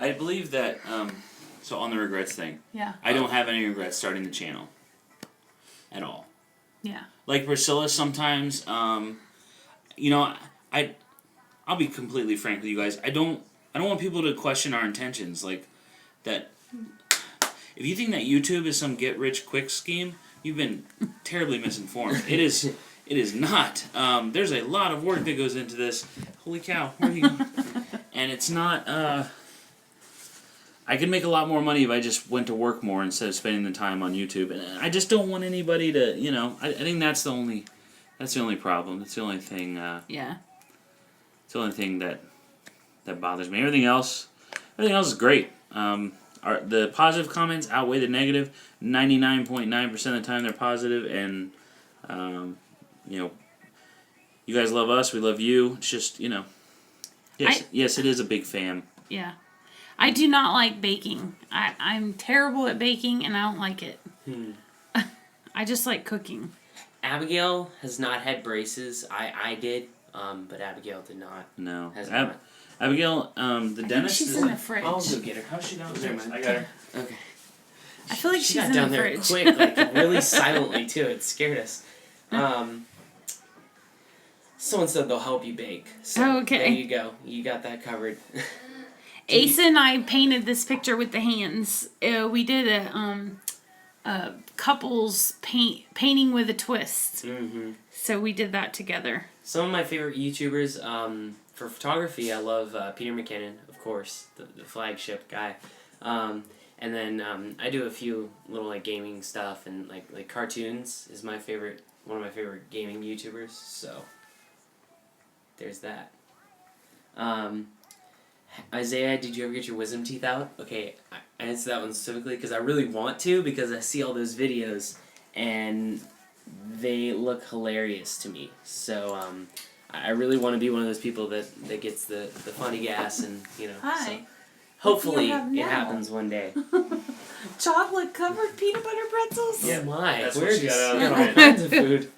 I believe that, so on the regrets thing, Yeah. I don't have any regrets starting the channel. At all. Yeah. Like Priscilla sometimes, you know, I'll be completely frank with you guys. I don't want people to question our intentions. Like, that, if you think that YouTube is some get-rich-quick scheme, you've been terribly misinformed. It is not. There's a lot of work that goes into this. Holy cow, where are you going? And it's not, I could make a lot more money if I just went to work more instead of spending the time on YouTube. And I just don't want anybody to, you know, I think that's the only problem. That's the only thing, Yeah. it's the only thing that bothers me. Everything else is great. The positive comments outweigh the negative. 99.9% of the time they're positive, and you know, you guys love us, we love you. It's just, you know, yes, it is a big fan. Yeah. I do not like baking. I'm terrible at baking, and I don't like it. I just like cooking. Abigail has not had braces. I did, but Abigail did not. No. Has not. Abigail, the dentist She's is in like, the fridge. I'll go get her. how's she down Never there? mind. I got her. Okay. I feel like She she's got in down the there fridge. quick, like really silently too. It scared us. Someone said they'll help you bake. So Oh, okay. There you go. You got that covered. Asa and I painted this picture with the hands. We did a couples painting with a twist. Mm-hmm. So we did that together. Some of my favorite YouTubers for photography, I love Peter McKinnon, of course, the flagship guy. And then I do a few little like gaming stuff, and like cartoons is one of my favorite gaming YouTubers. So there's that. Isaiah, did you ever get your wisdom teeth out? Okay, I answered that one specifically because I really want to, because I see all those videos and they look hilarious to me. So I really want to be one of those people that gets the funny gas, and you know. Hi. So hopefully What do you it have now? happens one day. Chocolate covered peanut butter pretzels? Yeah, my. That's We're what she just got out of got all it. kinds of food.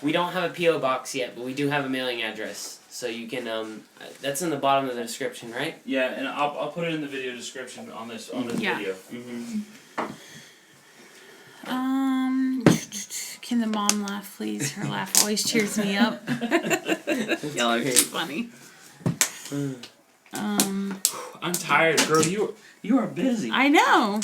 We don't have a P.O. box yet, but we do have a mailing address. So you can, that's in the bottom of the description, right? Yeah, and I'll put it in the video description on this Yeah. video. Mm-hmm. Can the mom laugh, please? Her laugh always cheers me up. Y'all are too funny. I'm tired, girl. You are busy. I know.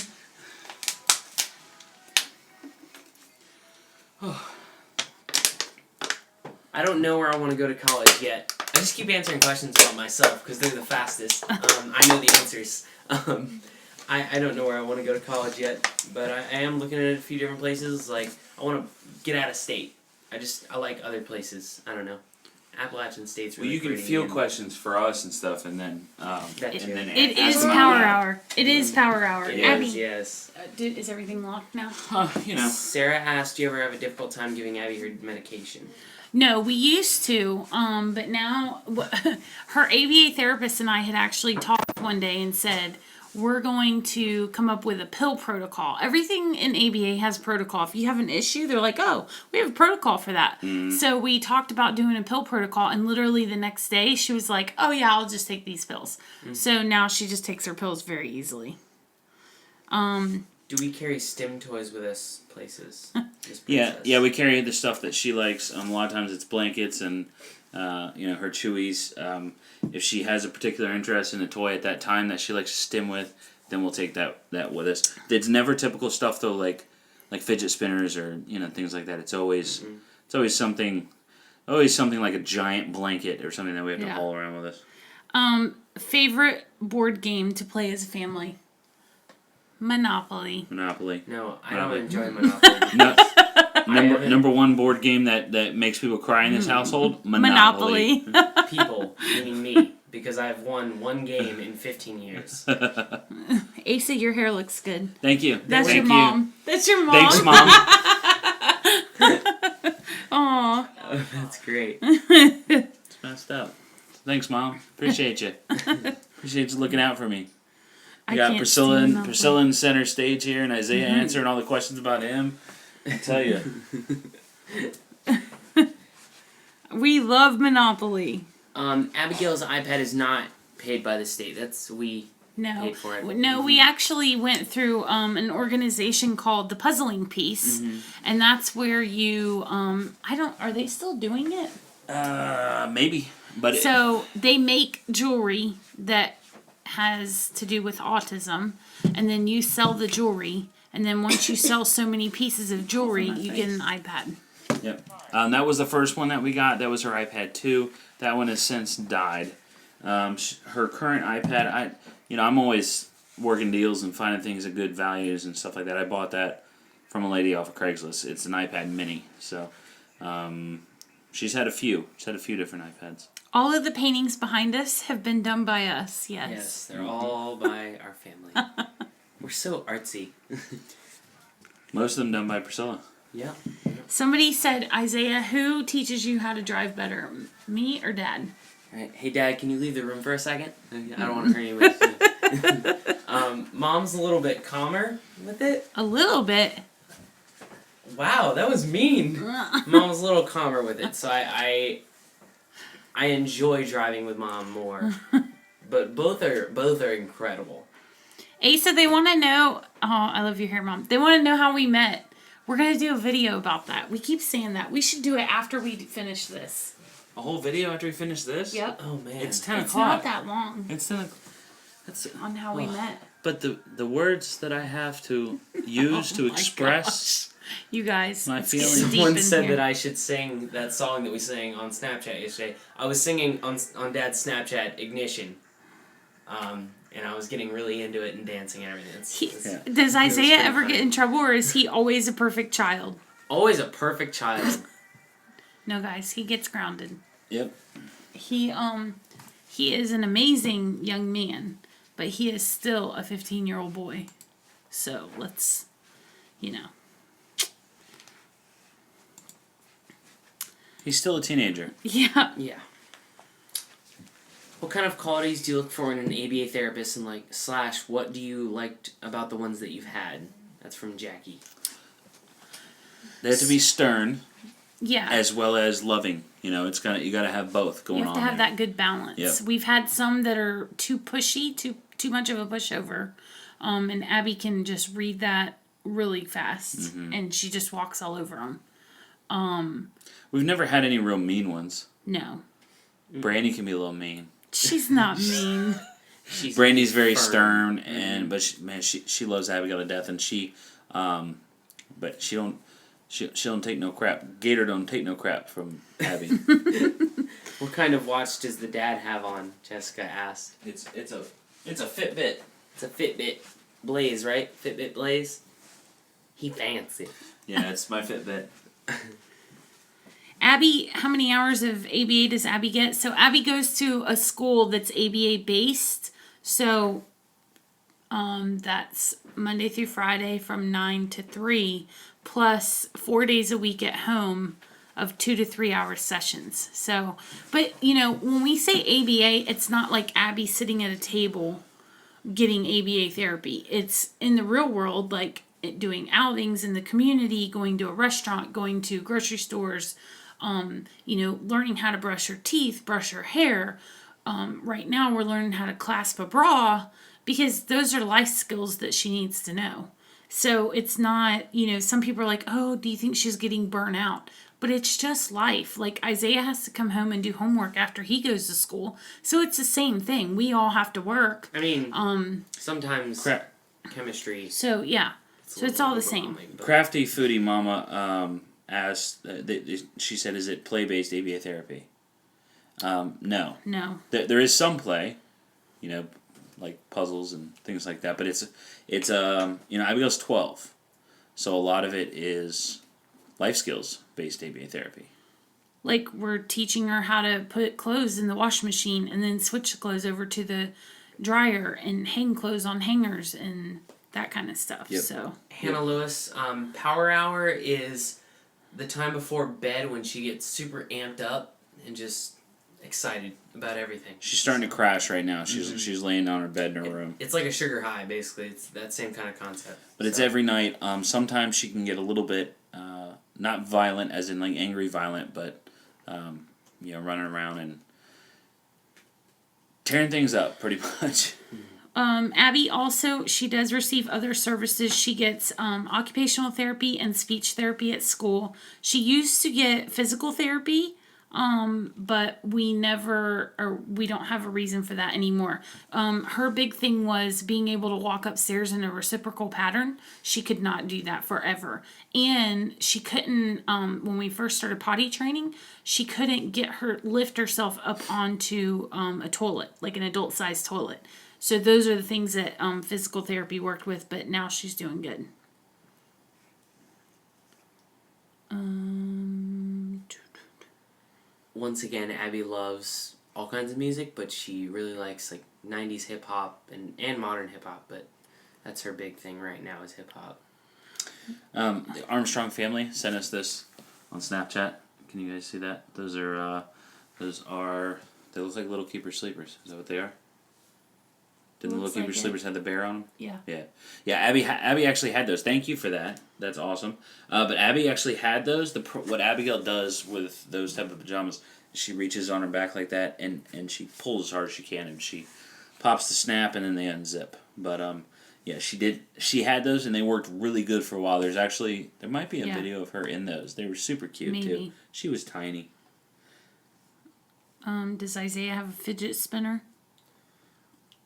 I don't know where I want to go to college yet. I just keep answering questions about myself because they're the fastest. I know the answers. I don't know where I want to go to college yet, but I am looking at a few different places. Like, I want to get out of state. I like other places. I don't know. Appalachian State's really Well, you can pretty, field and questions for us and stuff, and then that too. It ask is them out power loud. hour. It is power hour. It Abby, is, yes. dude, is everything locked now? You know. Sarah asked, do you ever have a difficult time giving Abby her medication? No, we used to, but now her ABA therapist and I had actually talked one day and said, we're going to come up with a pill protocol. Everything in ABA has protocol. If you have an issue, they're like, oh, we have a protocol for that. So we talked about doing a pill protocol, and literally the next day she was like, oh yeah, I'll just take these pills. So now she just takes her pills very easily. Do we carry stim toys with us places? Yeah, we carry the stuff that she likes. A lot of times it's blankets and her chewies. If she has a particular interest in a toy at that time that she likes to stim with, then we'll take that with us. It's never typical stuff though, like fidget spinners or things like that. It's always something like a giant blanket or something that we have to haul around with us. Favorite board game to play as a family? Monopoly. No, I Monopoly. don't enjoy Monopoly. No, Number one board game that makes people cry in this household? Monopoly. People, meaning me, because I've won one game in 15 years. Asa, your hair looks good. Thank you. That's Thank your mom. That's your mom. Thanks, Mom. Aw. Oh, that's great. It's messed up. Thanks, Mom. Appreciate you. Appreciate you looking out for me. We got Priscilla in center stage here, and Isaiah answering all the questions about him. I tell you. We love Monopoly. Abigail's iPad is not paid by the state. Paid for it. No, we actually went through an organization called The Puzzling Piece, and that's where you are they still doing it? Maybe, but so they make jewelry that has to do with autism, and then you sell the jewelry, and then once you sell so many pieces of jewelry, you get an iPad. Yep. That was the first one that we got. That was her iPad 2. That one has since died. Her current iPad, I'm always working deals and finding things at good values and stuff like that. I bought that from a lady off of Craigslist. It's an iPad mini. So she's had a few. She's had a few different iPads. All of the paintings behind us have been done by us, yes. Yes, they're all by our family. We're so artsy. Most of them done by Priscilla. Yeah. Somebody said, Isaiah, who teaches you how to drive better, me or Dad? All right. Hey, Dad, can you leave the room for a second? I don't want to hurt you. Mom's a little bit calmer with it. A little bit. Wow, that was mean. Mom's a little calmer with it, so I enjoy driving with Mom more. But both are incredible. Asa, they want to know. Oh, I love your hair, Mom. They want to know how we met. We're going to do a video about that. We keep saying that. We should do it after we finish this. A whole video after we finish this? Yep. Oh, man. It's 10 It's o'clock. not that long. It's 10 o'clock. On how we met. But the words that I have to use to express you guys, my it's feelings. getting deep Someone in said here. that I should sing that song that we sang on Snapchat yesterday. I was singing on Dad's Snapchat, Ignition. And I was getting really into it and dancing and everything. Does Isaiah ever funny. get in trouble, or is he always a perfect child? Always a perfect child. No, guys, he gets grounded. Yep. He is an amazing young man, but he is still a 15-year-old boy. So let's, He's still a teenager. Yeah. Yeah. What kind of qualities do you look for in an ABA therapist, and / what do you like about the ones that you've had? That's from Jackie. They have to be stern. Yeah. As well as loving. You gotta have both going on. You have to have there. that good balance. Yep. We've had some that are too pushy, too much of a pushover. And Abby can just read that really fast, and she just walks all over them. We've never had any real mean ones. No. Brandy can be a little mean. She's not mean. Brandy's very stern, but she loves Abigail to death, and but she don't take no crap. Gator don't take no crap from Abby. What kind of watch does the dad have on? Jessica asked. It's a Fitbit. It's a Fitbit Blaze, right? Fitbit Blaze. He fancy. Yeah, it's my Fitbit. Abby, how many hours of ABA does Abby get? So Abby goes to a school that's ABA based. So that's Monday through Friday from 9 to 3, plus 4 days a week at home of 2 to 3 hour sessions. So, but when we say ABA, it's not like Abby sitting at a table getting ABA therapy. It's in the real world, like doing outings in the community, going to a restaurant, going to grocery stores, learning how to brush her teeth, brush her hair. Right now we're learning how to clasp a bra, because those are life skills that she needs to know. So it's not, some people are like, oh, do you think she's getting burnt out? But it's just life. Like Isaiah has to come home and do homework after he goes to school. So it's the same thing. We all have to work. I mean, sometimes chemistry. So yeah. So it's all the same. Crafty Foodie Mama asked, she said, is it play-based ABA therapy? No. No. There is some play, like puzzles and things like that, but it's Abigail's 12, so a lot of it is life skills based ABA therapy. Like we're teaching her how to put clothes in the washing machine and then switch the clothes over to the dryer and hang clothes on hangers and that kind of stuff. Yep. So Hannah Lewis, power hour is the time before bed when she gets super amped up and just excited about everything. She's starting to crash right now. She's laying on her bed in her room. It's like a sugar high, basically. It's that same kind of concept. But it's every night. Sometimes she can get a little bit, not violent, as in like angry violent, but running around and tearing things up, pretty much. Abby also, she does receive other services. She gets occupational therapy and speech therapy at school. She used to get physical therapy, but we don't have a reason for that anymore. Her big thing was being able to walk upstairs in a reciprocal pattern. She could not do that forever. And she couldn't, when we first started potty training, she couldn't lift herself up onto a toilet, like an adult-sized toilet. So those are the things that physical therapy worked with, but now she's doing good. Once again, Abby loves all kinds of music, but she really likes like 90s hip hop and modern hip hop, but that's her big thing right now is hip hop. The Armstrong family sent us this on Snapchat. Can you guys see that? Those are they look like Little Keeper Sleepers. Is that what they are? Didn't the Little Keeper Sleepers have the bear on them? Yeah. Yeah. Abby actually had those. Thank you for that. That's awesome. But Abby actually had those. What Abigail does with those type of pajamas, she reaches on her back like that and she pulls as hard as she can and she pops the snap and then they unzip. But yeah, she did. She had those and they worked really good for a while. There might be a video of her in those. They were super cute too. She was tiny. Does Isaiah have a fidget spinner?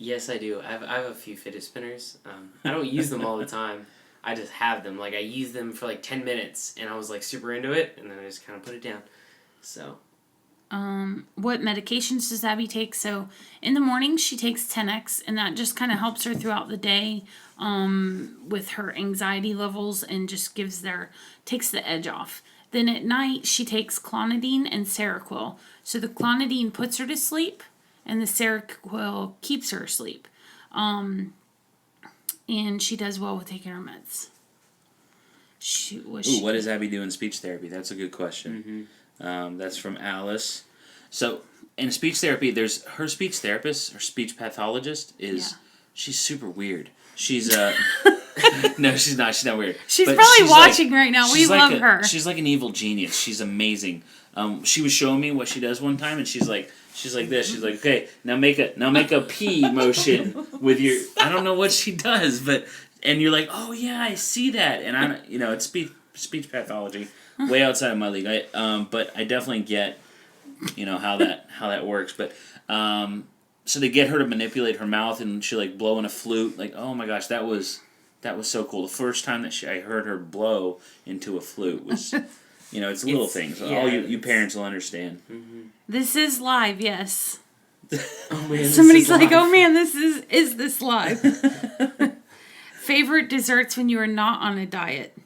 Yes, I do. I have a few fidget spinners. I don't use them all the time. I just have them. Like, I use them for like 10 minutes, and I was like super into it, and then I just kind of put it down. So. What medications does Abby take? So, in the morning, she takes 10X, and that just kind of helps her throughout the day with her anxiety levels and just takes the edge off. Then at night, she takes clonidine and Seroquel. So, the clonidine puts her to sleep, and the Seroquel keeps her asleep. And she does well with taking her meds. What does Abby do in speech therapy? That's a good question. Mm-hmm. That's from Alice. So, in speech therapy, there's her speech therapist, her speech pathologist she's super weird. She's no, she's not. She's not weird. She's probably watching right now. We love her. her. She's like an evil genius. She's amazing. She was showing me what she does one time, and she's like this. She's like, okay, now make a P motion with your. I don't know what she does, and you're like, oh yeah, I see that, and it's speech pathology, way outside of my league. But I definitely get, how that works. But so they get her to manipulate her mouth, and she like blow in a flute. Like, oh my gosh, that was so cool. The first time that I heard her blow into a flute was. It's little things. Yeah, all you parents will understand. Mm-hmm. This is live, yes. Oh man, somebody's like, oh man, is this live? Favorite desserts when you are not on a diet?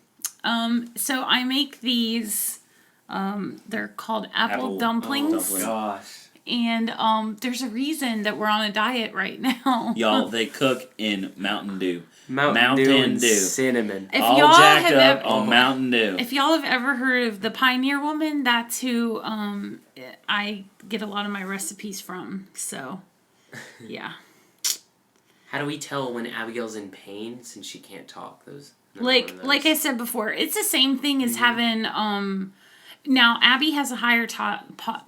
So I make these, they're called apple dumplings. Oh gosh. And there's a reason that we're on a diet right now. Y'all, they cook in Mountain Dew. Mountain Dew and cinnamon. If all y'all jacked have up on Mountain Dew. If y'all have ever heard of the Pioneer Woman, that's who I get a lot of my recipes from. So, yeah. How do we tell when Abigail's in pain since she can't talk? Like I said before, it's the same thing as having now Abby has a higher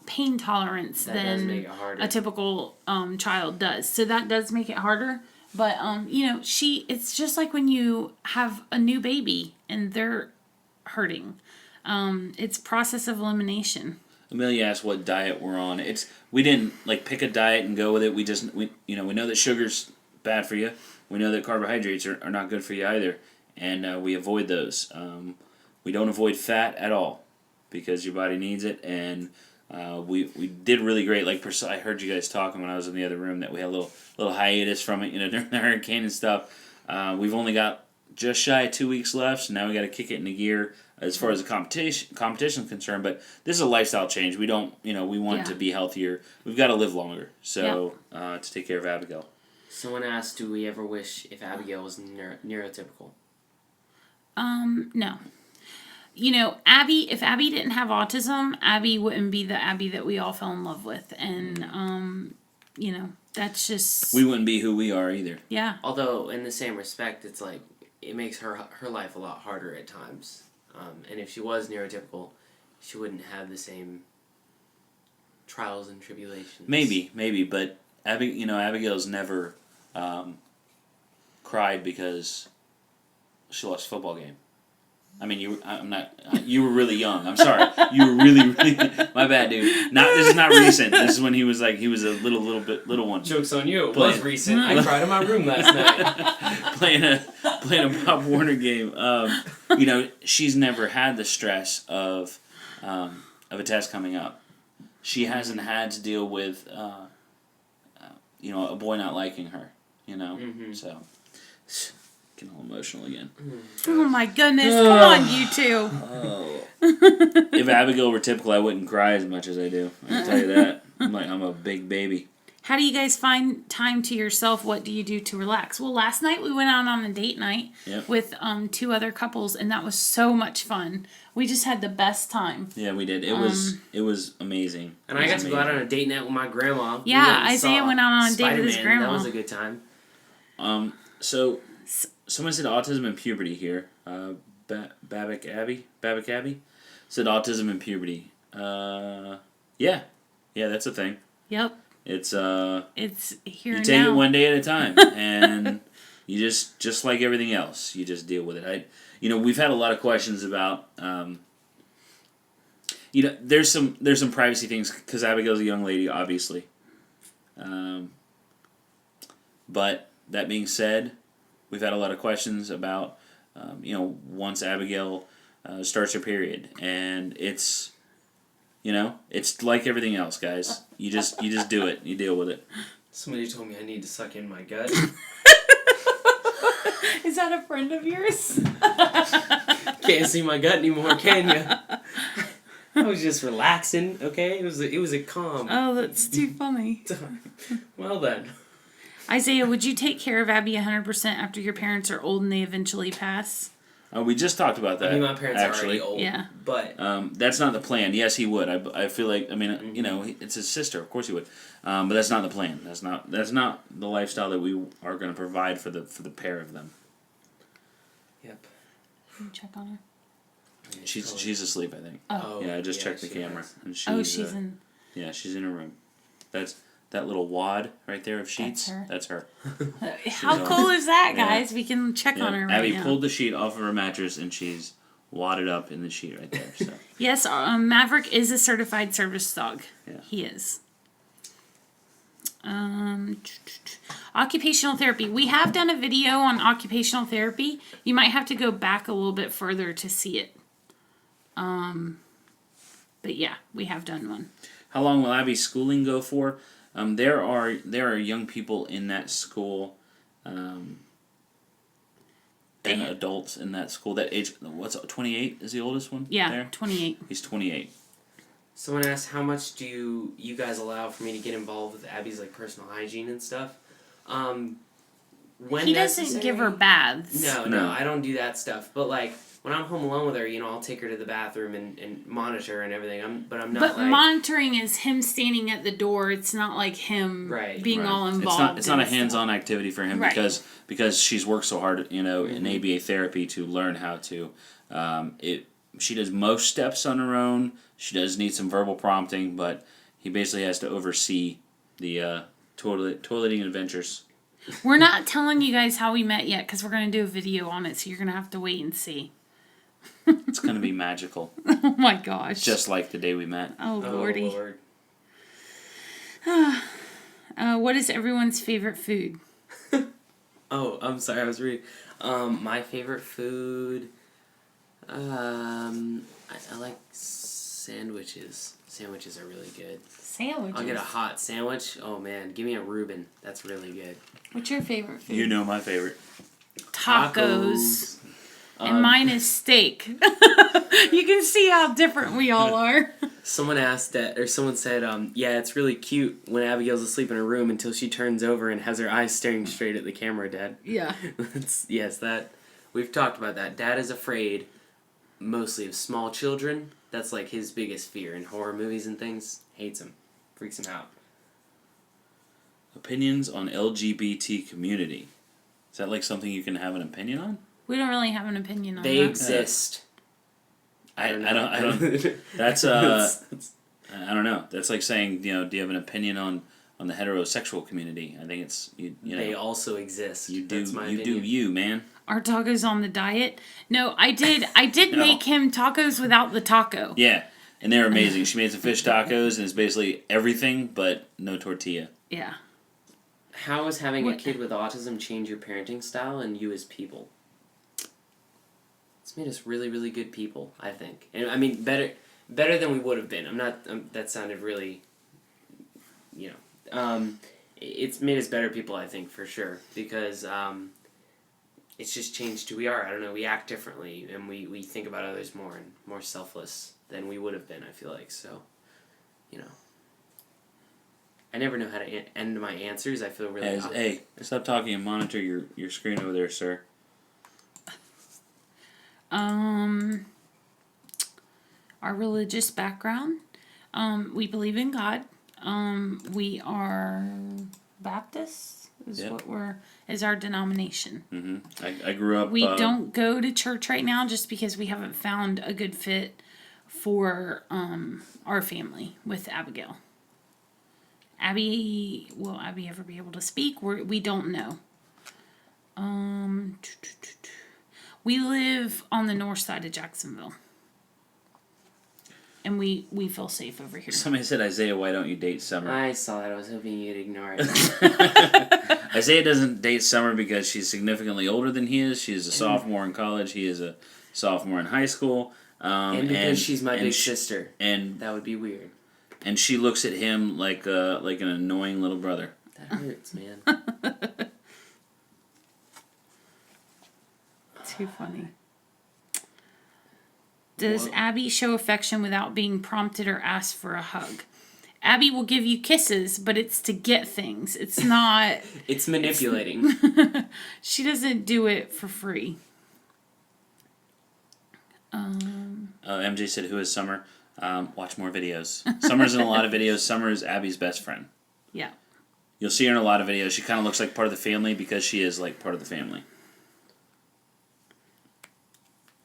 pain tolerance than a typical child does. So that does make it harder. But, it's just like when you have a new baby and they're hurting. It's process of elimination. Amelia asked what diet we're on. We didn't pick a diet and go with it. We know that sugar's bad for you. We know that carbohydrates are not good for you either. And we avoid those. We don't avoid fat at all because your body needs it. And we did really great. Like Priscilla, I heard you guys talking when I was in the other room that we had a little hiatus from it, during the hurricane and stuff. We've only got just shy of 2 weeks left, so now we got to kick it into gear as far as the competition is concerned. But this is a lifestyle change. We don't, we want to be healthier. We've got to live longer, so to take care of Abigail. Someone asked, do we ever wish if Abigail was neurotypical? No. If Abby didn't have autism, Abby wouldn't be the Abby that we all fell in love with. And, that's just... We wouldn't be who we are either. Yeah. Although, in the same respect, it's like, it makes her life a lot harder at times. And if she was neurotypical, she wouldn't have the same trials and tribulations. Maybe, but Abigail's never cried because she lost a football game. I mean, you were really young. I'm sorry. You were really, my bad, dude. This is not recent. This is when he was a little one. Joke's on you. It was recent. I cried in my room last night. playing a Pop Warner game. She's never had the stress of a test coming up. She hasn't had to deal with, a boy not liking her, so... Getting all emotional again. Oh my goodness, come on, you two. Oh. If Abigail were typical, I wouldn't cry as much as I do. I can tell you that. I'm a big baby. How do you guys find time to yourself? What do you do to relax? Well, last night we went out on a date night with 2 other couples, and that was so much fun. We just had the best time. Yeah, we did. It was amazing. And I got to go out on a date night with my grandma. Yeah, Isaiah went out on a date with his grandma. That was a good time. So someone said autism and puberty here. Babic Abby said autism and puberty. Yeah, that's a thing. Yep. It's here you and take now. it one day at a time, and you just like everything else, you just deal with it. We've had a lot of questions about there's some privacy things because Abigail's a young lady, obviously. But that being said, we've had a lot of questions about once Abigail starts her period, and it's like everything else, guys. You just do it. You deal with it. Somebody told me I need to suck in my gut. Is that a friend of yours? Can't see my gut anymore, can you? I was just relaxing, okay? It was a calm. Oh, that's too funny. Well then. Isaiah, would you take care of Abby 100% after your parents are old and they eventually pass? We just talked about that. I mean, my parents actually. are already old. Yeah. But that's not the plan. Yes, he would. I feel like it's his sister. Of course he would. But that's not the plan. That's not the lifestyle that we are going to provide for the pair of them. Yep. Can you check on her? She's asleep, I think. Oh. Yeah, I just checked the camera, and she's in. Yeah, she's in her room. That's that little wad right there of sheets. That's her. How cool is that, guys? We can check on her right Abby now. pulled the sheet off of her mattress, and she's wadded up in the sheet right there. So. Yes, Maverick is a certified service dog. Yeah. He is. Occupational therapy. We have done a video on occupational therapy. You might have to go back a little bit further to see it. But yeah, we have done one. How long will Abby's schooling go for? There are young people in that school, and adults in that school that age. What's 28 is the oldest one? Yeah, there? 28. He's 28. someone asked, how much do you guys allow for me to get involved with Abby's personal hygiene and stuff? When he doesn't give her baths. No, I don't do that stuff. But when I'm home alone with her, I'll take her to the bathroom and monitor and everything. I'm not. But monitoring is him standing at the door. It's not like him being all involved. It's not a hands-on activity for him because she's worked so hard, in ABA therapy to learn how to. She does most steps on her own. She does need some verbal prompting, but he basically has to oversee the toileting adventures. We're not telling you guys how we met yet because we're going to do a video on it, so you're going to have to wait and see. It's going to be magical. Oh my gosh. Just like the day we met. Oh, Lordy. Lord. What is everyone's favorite food? Oh, I'm sorry, I was reading. My favorite food... I like sandwiches. Sandwiches are really good. Sandwiches? I'll get a hot sandwich. Oh man, give me a Reuben. That's really good. What's your favorite food? You know my favorite. tacos. And mine is steak. You can see how different we all are. Someone asked that, or someone said, yeah, it's really cute when Abigail's asleep in her room until she turns over and has her eyes staring straight at the camera, Dad. Yeah. Yes, we've talked about that. Dad is afraid mostly of small children. That's like his biggest fear in horror movies and things. Hates them. Freaks him out. Opinions on LGBT community. Is that like something you can have an opinion on? We don't really have an opinion on They that. exist. I don't. That's I don't know. That's like saying, do you have an opinion on the heterosexual community? I think it's you know. They also exist. You do. That's my You opinion. do you, man. Are tacos on the diet? No, I did No. make him tacos without the taco. Yeah, and they're amazing. She made some fish tacos, and it's basically everything but no tortilla. Yeah. How has having a What? kid with autism changed your parenting style and you as people? It's made us really, really good people, I think. And I mean, better than we would have been. I'm not. That sounded really. It's made us better people, I think, for sure, because it's just changed who we are. I don't know. We act differently, and we think about others more and more selfless than we would have been. I feel like so. I never know how to end my answers. I feel really. Hey, stop talking and monitor your screen over there, sir. Our religious background. We believe in God. We are Baptists is our denomination. I grew up. We don't go to church right now just because we haven't found a good fit for our family with Abigail. Will Abby ever be able to speak? We don't know. We live on the north side of Jacksonville. And we feel safe over here. Somebody said, Isaiah, why don't you date Summer? I saw that. I was hoping you'd ignore it. Isaiah doesn't date Summer because she's significantly older than he is. She's a sophomore in college. He is a sophomore in high school. And because she's my big sister. And that would be weird. And she looks at him like an annoying little brother. That hurts, man. Too funny. Does Abby show affection without being prompted or asked for a hug? Abby will give you kisses, but it's to get things. It's not... It's manipulating. She doesn't do it for free. MJ said, who is Summer? Watch more videos. Summer's in a lot of videos. Summer is Abby's best friend. Yeah. You'll see her in a lot of videos. She kind of looks like part of the family because she is like part of the family.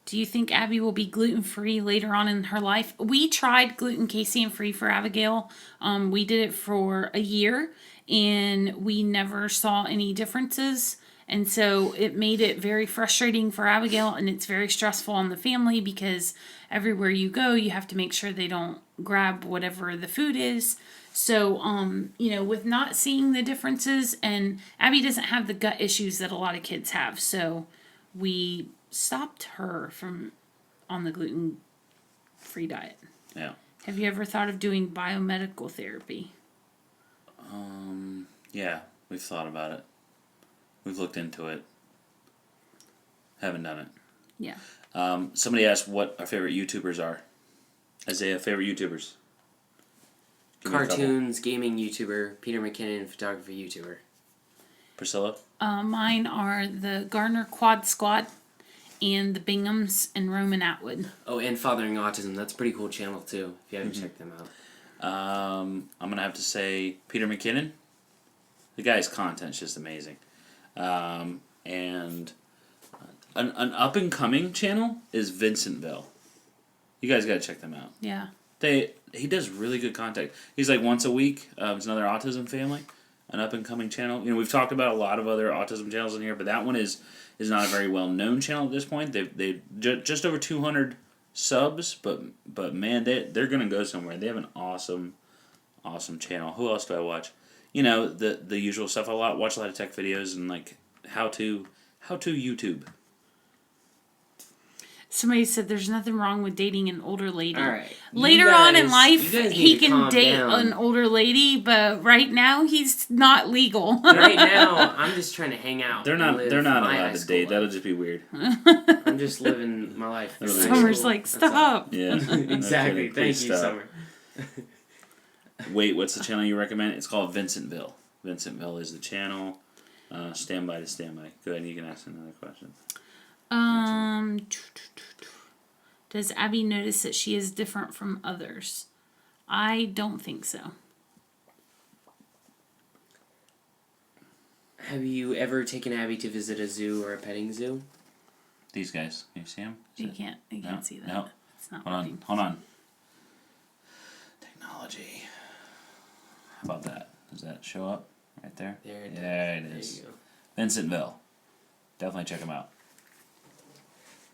Do you think Abby will be gluten-free later on in her life? We tried gluten, casein free for Abigail. We did it for a year, and we never saw any differences. And so it made it very frustrating for Abigail, and it's very stressful on the family because everywhere you go, you have to make sure they don't grab whatever the food is. So, with not seeing the differences, and Abby doesn't have the gut issues that a lot of kids have, so we stopped her from on the gluten-free diet. Yeah. Have you ever thought of doing biomedical therapy? Yeah, we've thought about it. We've looked into it. Haven't done it. Yeah. Somebody asked what our favorite YouTubers are. Isaiah, favorite YouTubers? Give me a couple. Cartoons, gaming YouTuber, Peter McKinnon, photography YouTuber. Priscilla? Mine are the Gardner Quad Squad and the Binghams and Roman Atwood. Oh, and Fathering Autism. That's a pretty cool channel, too, if you haven't checked them out. I'm going to have to say Peter McKinnon. The guy's content's just amazing. And an up-and-coming channel is Vincentville. You guys got to check them out. Yeah. He does really good content. He's like once a week. It's another autism family, an up-and-coming channel. We've talked about a lot of other autism channels in here, but that one is not a very well-known channel at this point. They just over 200 subs, but man, they're gonna go somewhere. They have an awesome channel. Who else do I watch? The usual stuff. I watch a lot of tech videos and like how to YouTube. Somebody said there's nothing wrong with dating an older lady. All right. Later on in life, you guys he need to can calm date down. an older lady, but right now he's not legal. Right now, I'm just trying to hang out. They're and not. live They're not my allowed high to school date. life. That'll just be weird. I'm just living my life. through high Summer's school. like, That's all. stop. Yeah. Exactly. Okay, please Thank you, stop. Summer. Wait, what's the channel you recommend? It's called Vincentville. Vincentville is the channel. Standby to standby. Go ahead, you can ask another question. Does Abby notice that she is different from others? I don't think so. Have you ever taken Abby to visit a zoo or a petting zoo? These guys, can you see them? You can't see that. No. It's not Hold on. working. Hold on. Technology. How about that? Does that show up right there? There it is. There it There is. you go. Vincentville. Definitely check them out.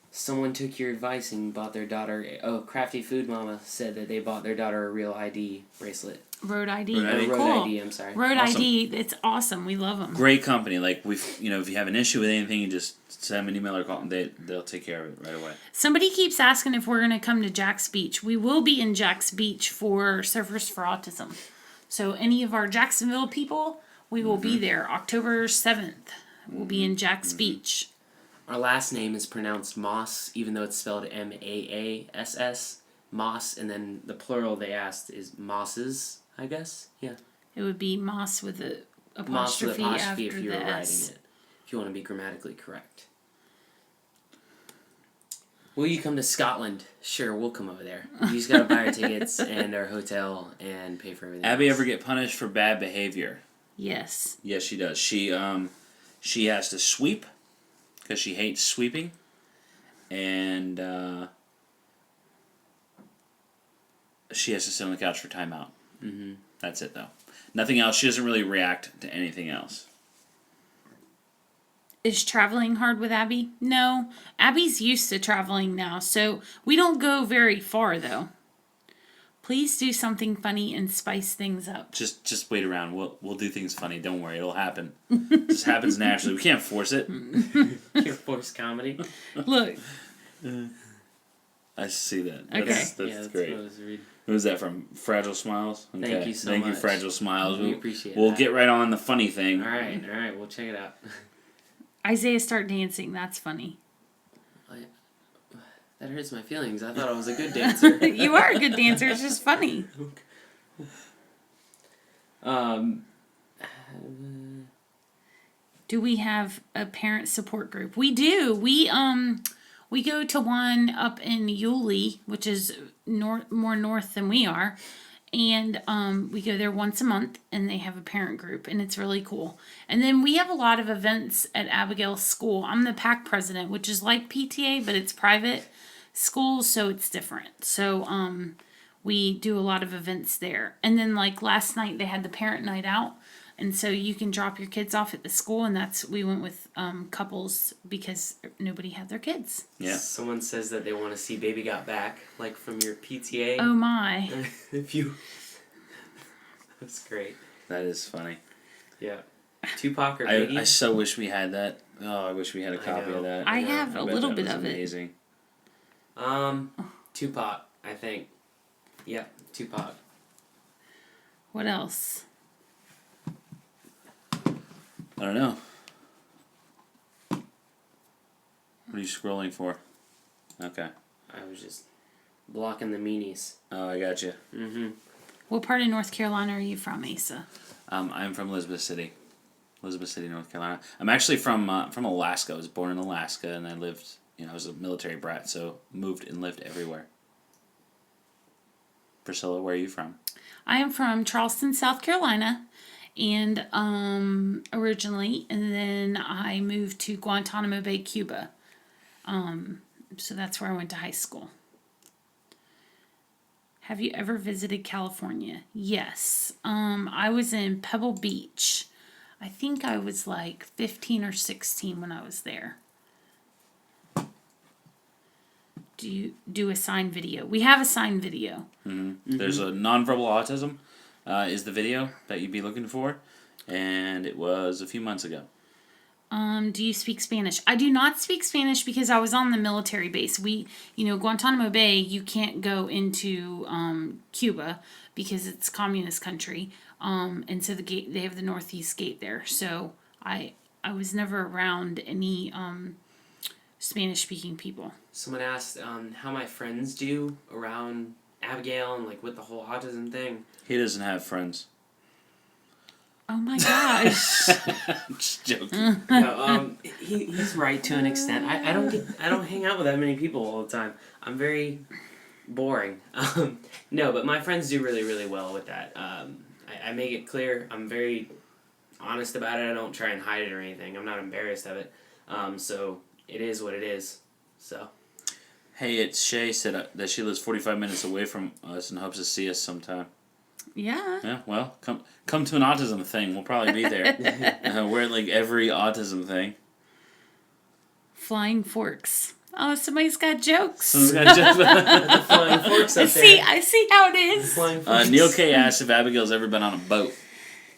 Someone took your advice and bought their daughter. Oh, Crafty Food Mama said that they bought their daughter a real ID bracelet. Road ID. Road ID. Road Cool. ID. I'm sorry. Road Awesome. ID. It's awesome. We love them. Great company. Like if you have an issue with anything, you just send them an email or call them. They'll take care of it right away. Somebody keeps asking if we're going to come to Jack's Beach. We will be in Jack's Beach for Surfers for Autism. So any of our Jacksonville people, we will be there. October 7th. We'll be in Jack's Beach. Our last name is pronounced Moss, even though it's spelled Maass. Moss, and then the plural they asked is Mosses, I guess. Yeah. It would be Moss with a Moss with apostrophe, apostrophe after if you were the writing S. it. If you want to be grammatically correct. Will you come to Scotland? Sure, we'll come over there. You just gotta buy our tickets and our hotel and pay for everything. Abby else. ever get punished for bad behavior? Yes. Yes, she does. She has to sweep because she hates sweeping, and she has to sit on the couch for timeout. Mm-hmm. That's it, though. Nothing else. She doesn't really react to anything else. Is traveling hard with Abby? No. Abby's used to traveling now, so we don't go very far, though. Please do something funny and spice things up. Just wait around. We'll do things funny. Don't worry, it'll happen. It just happens naturally. We can't force it. Your forced comedy. Look. I see that. Okay. That's That's great. what I was reading. Who was that from? Fragile Smiles? Okay. Thank you so Thank you, much. Fragile Smiles. We appreciate We'll that. get right on the funny thing. All right, we'll check it out. Isaiah, start dancing. That's funny. That hurts my feelings. I thought I was a good dancer. You are a good dancer. It's just funny. Do we have a parent support group? We do. We go to one up in Yulee, which is more north than we are. And we go there once a month, and they have a parent group, and it's really cool. And then we have a lot of events at Abigail's school. I'm the PAC president, which is like PTA, but it's private school, so it's different. So we do a lot of events there. And then like last night, they had the parent night out, and so you can drop your kids off at the school, and we went with couples because nobody had their kids. Yeah. Someone says that they want to see Baby Got Back, like from your PTA. Oh my. If you... That's great. That is funny. Yeah. Tupac or Biggie? I so wish we had that. Oh, I wish we had a copy of that. I have a bet little that bit was of it. amazing. Tupac, I think. Yep, Tupac. What else? I don't know. What are you scrolling for? Okay. I was just blocking the meanies. Oh, I got you. Mm-hmm. What part of North Carolina are you from, Asa? I'm from Elizabeth City, North Carolina. I'm actually from Alaska. I was born in Alaska, and I lived. I was a military brat, so moved and lived everywhere. Priscilla, where are you from? I am from Charleston, South Carolina, and originally, and then I moved to Guantanamo Bay, Cuba. So that's where I went to high school. Have you ever visited California? Yes. I was in Pebble Beach. I think I was like 15 or 16 when I was there. Do you do a sign video? We have a sign video. Mm-hmm. There's a nonverbal autism is the video that you'd be looking for, and it was a few months ago. Do you speak Spanish? I do not speak Spanish because I was on the military base. Guantanamo Bay, you can't go into Cuba because it's communist country. And so they have the Northeast Gate there. So I was never around any Spanish speaking people. Someone asked how my friends do around Abigail and like with the whole autism thing. He doesn't have friends. Oh my gosh. Just joking. No, he's right to an extent. I don't hang out with that many people all the time. I'm very boring. No, but my friends do really, really well with that. I make it clear. I'm very honest about it. I don't try and hide it or anything. I'm not embarrassed of it. So it is what it is. So. Hey, it's Shay said that she lives 45 minutes away from us and hopes to see us sometime. Yeah. Yeah, well, come to an autism thing. We'll probably be there. We're at like every autism thing. Flying forks. Oh, somebody's got jokes. Someone's got jokes. The flying forks up there. I see how it is. Flying forks. Neil K asked if Abigail's ever been on a boat.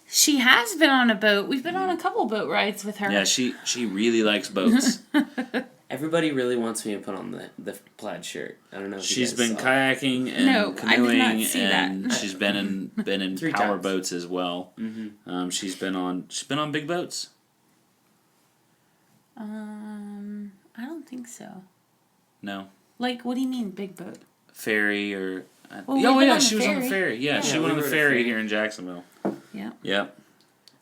She has been on a boat. We've been on a couple boat rides with her. Yeah, she really likes boats. Everybody really wants me to put on the plaid shirt. I don't know if She's you been guys kayaking and No, I did canoeing, not see and that. she's been in 3 power times. boats as well. Mm-hmm. She's been on big boats. I don't think so. No, Like, what do you mean, big boat? ferry or. Well, we've been on the she was on the ferry. ferry. Yeah, Yeah. she Yeah, went we on the rode a ferry ferry. here in Jacksonville. Yeah. Yep.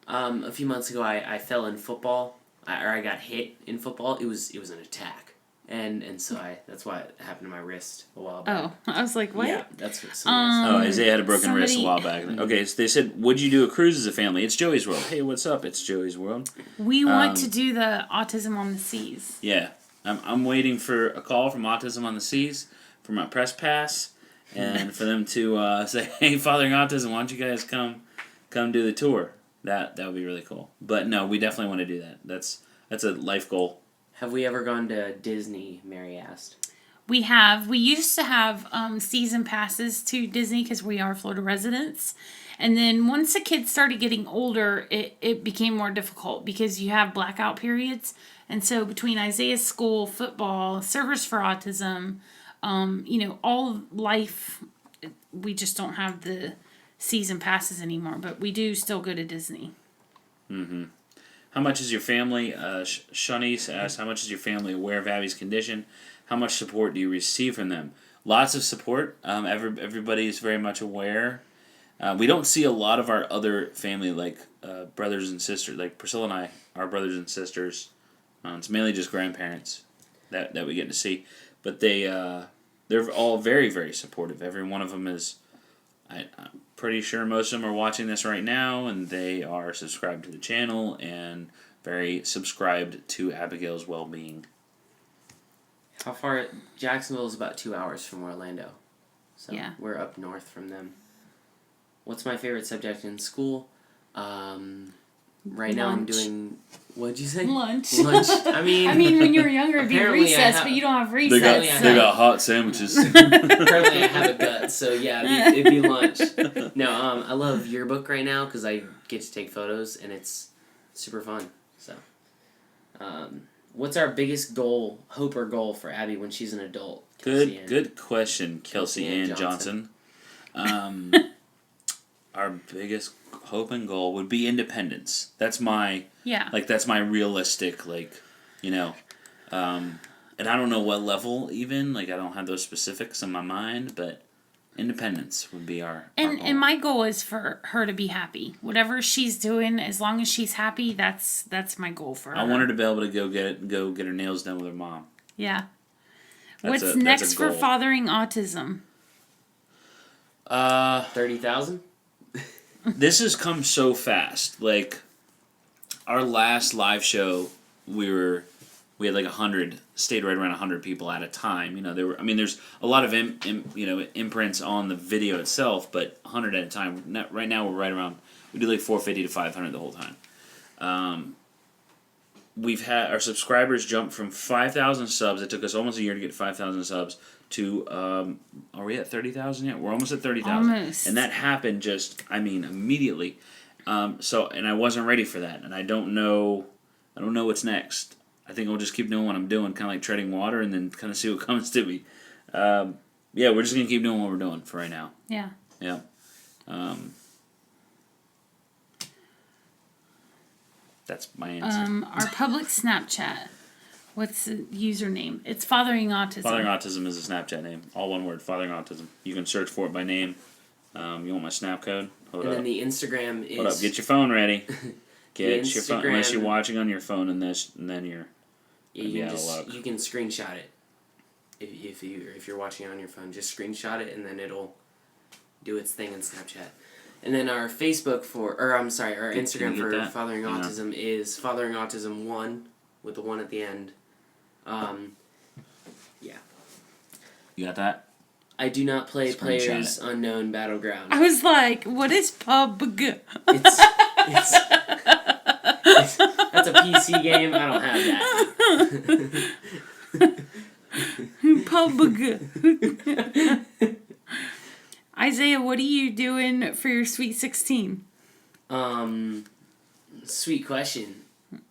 A few months ago, I fell in football, or I got hit in football. It was an attack, and so that's why it happened to my wrist a while back. Oh, I was like, what? Yeah, that's what somebody Oh, Isaiah had a broken wrist a while somebody- back. Okay, so they said, would you do a cruise as a family? It's Joey's World. Hey, what's up? It's Joey's World. We want to do the Autism on the Seas. Yeah, I'm waiting for a call from Autism on the Seas for my press pass, and for them to say, hey, Fathering Autism, why don't you guys come do the tour? That would be really cool. But no, we definitely want to do that. That's a life goal. Have we ever gone to Disney? Mary asked. We used to have season passes to Disney because we are Florida residents. And then once the kids started getting older, it became more difficult because you have blackout periods. And so between Isaiah's school, football, Servers for Autism, all life, we just don't have the season passes anymore. But we do still go to Disney. Mm-hmm. How much is your family, Shanice asked, how much is your family aware of Abby's condition? How much support do you receive from them? Lots of support. Everybody is very much aware. We don't see a lot of our other family, like brothers and sisters, like Priscilla and I, our brothers and sisters. It's mainly just grandparents that we get to see. But they're all very, very supportive. Every one of them is, I'm pretty sure most of them are watching this right now, and they are subscribed to the channel and very subscribed to Abigail's well-being. How far? Jacksonville is about 2 hours from Orlando. So Yeah. we're up north from them. What's my favorite subject in school? Right now I'm Lunch. doing... What'd you say? Lunch. Lunch. I mean, when you were younger, it'd be Apparently I recess, have- but you don't have They recess. got, so- they got hot sandwiches. apparently I have a gut, so yeah, it'd be lunch. No, I love yearbook right now because I get to take photos and it's super fun. So, what's our biggest goal, hope or goal for Abby when she's an adult? Kelsey and- Good question, Kelsey Ann Ann Johnson. Our biggest hope and goal would be independence. That's my realistic, and I don't know what level even, I don't have those specifics in my mind, but independence would be our goal. And my goal is for her to be happy. Whatever she's doing, as long as she's happy, that's my goal for her. I want her to be able to go get her nails done with her mom. Yeah. That's What's a next for goal. Fathering Autism? 30,000? This has come so fast. Our last live show, we had 100, stayed right around 100 people at a time. There's a lot of imprints on the video itself, but 100 at a time. Right now we're right around, we do 450 to 500 the whole time. We've had our subscribers jump from 5,000 subs. It took us almost a year to get 5,000 subs to, are we at 30,000 yet? We're almost at 30,000. Almost. And that happened immediately. And I wasn't ready for that. And I don't know, I don't know what's next. I think I'll just keep doing what I'm doing, kind of like treading water, and then kind of see what comes to me. Yeah, we're just gonna keep doing what we're doing for right now. Yeah. Yeah. That's my answer. Our public Snapchat. What's the username? It's Fathering Autism. Fathering Autism is a Snapchat name. All one word, Fathering Autism. You can search for it by name. You want my Snap code? Hold And up. then the Instagram is... Hold up. Get your phone ready. Get your phone. Instagram- Unless you're watching on your phone, and then you're... You out of can, luck. you can screenshot it. If you're watching on your phone, just screenshot it, and then it'll do its thing in Snapchat. And then our Facebook our Instagram you for get that? Fathering Yeah. Autism is Fathering Autism 1 with the 1 at the end. Yeah. You got that? I do not play Screenshot Players it. Unknown Battleground. I was like, what is PUBG? It's that's a PC game. I don't have that. PUBG. Isaiah, what are you doing for your Sweet 16? Sweet question.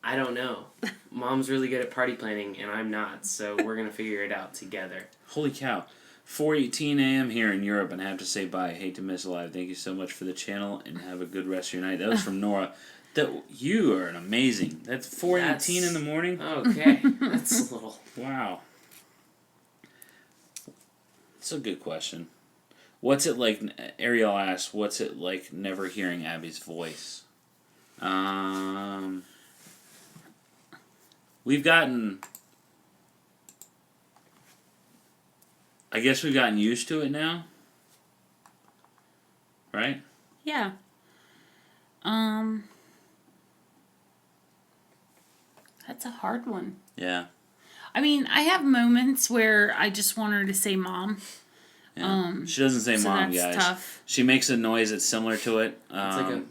I don't know. Mom's really good at party planning, and I'm not, so we're gonna figure it out together. Holy cow. 4:18 a.m. here in Europe, and I have to say bye. Hate to miss live. Thank you so much for the channel, and have a good rest of your night. That was from Nora. You are an amazing. That's 4:18 in the morning? Okay, that's a little... Wow. That's a good question. What's it like, Ariel asks, what's it like never hearing Abby's voice? We've gotten... I guess we've gotten used to it now. Right? Yeah. That's a hard one. Yeah. I mean, I have moments where I just want her to say mom. Yeah. She doesn't say So mom, that's guys. tough. She makes a noise that's similar to it. It's like a...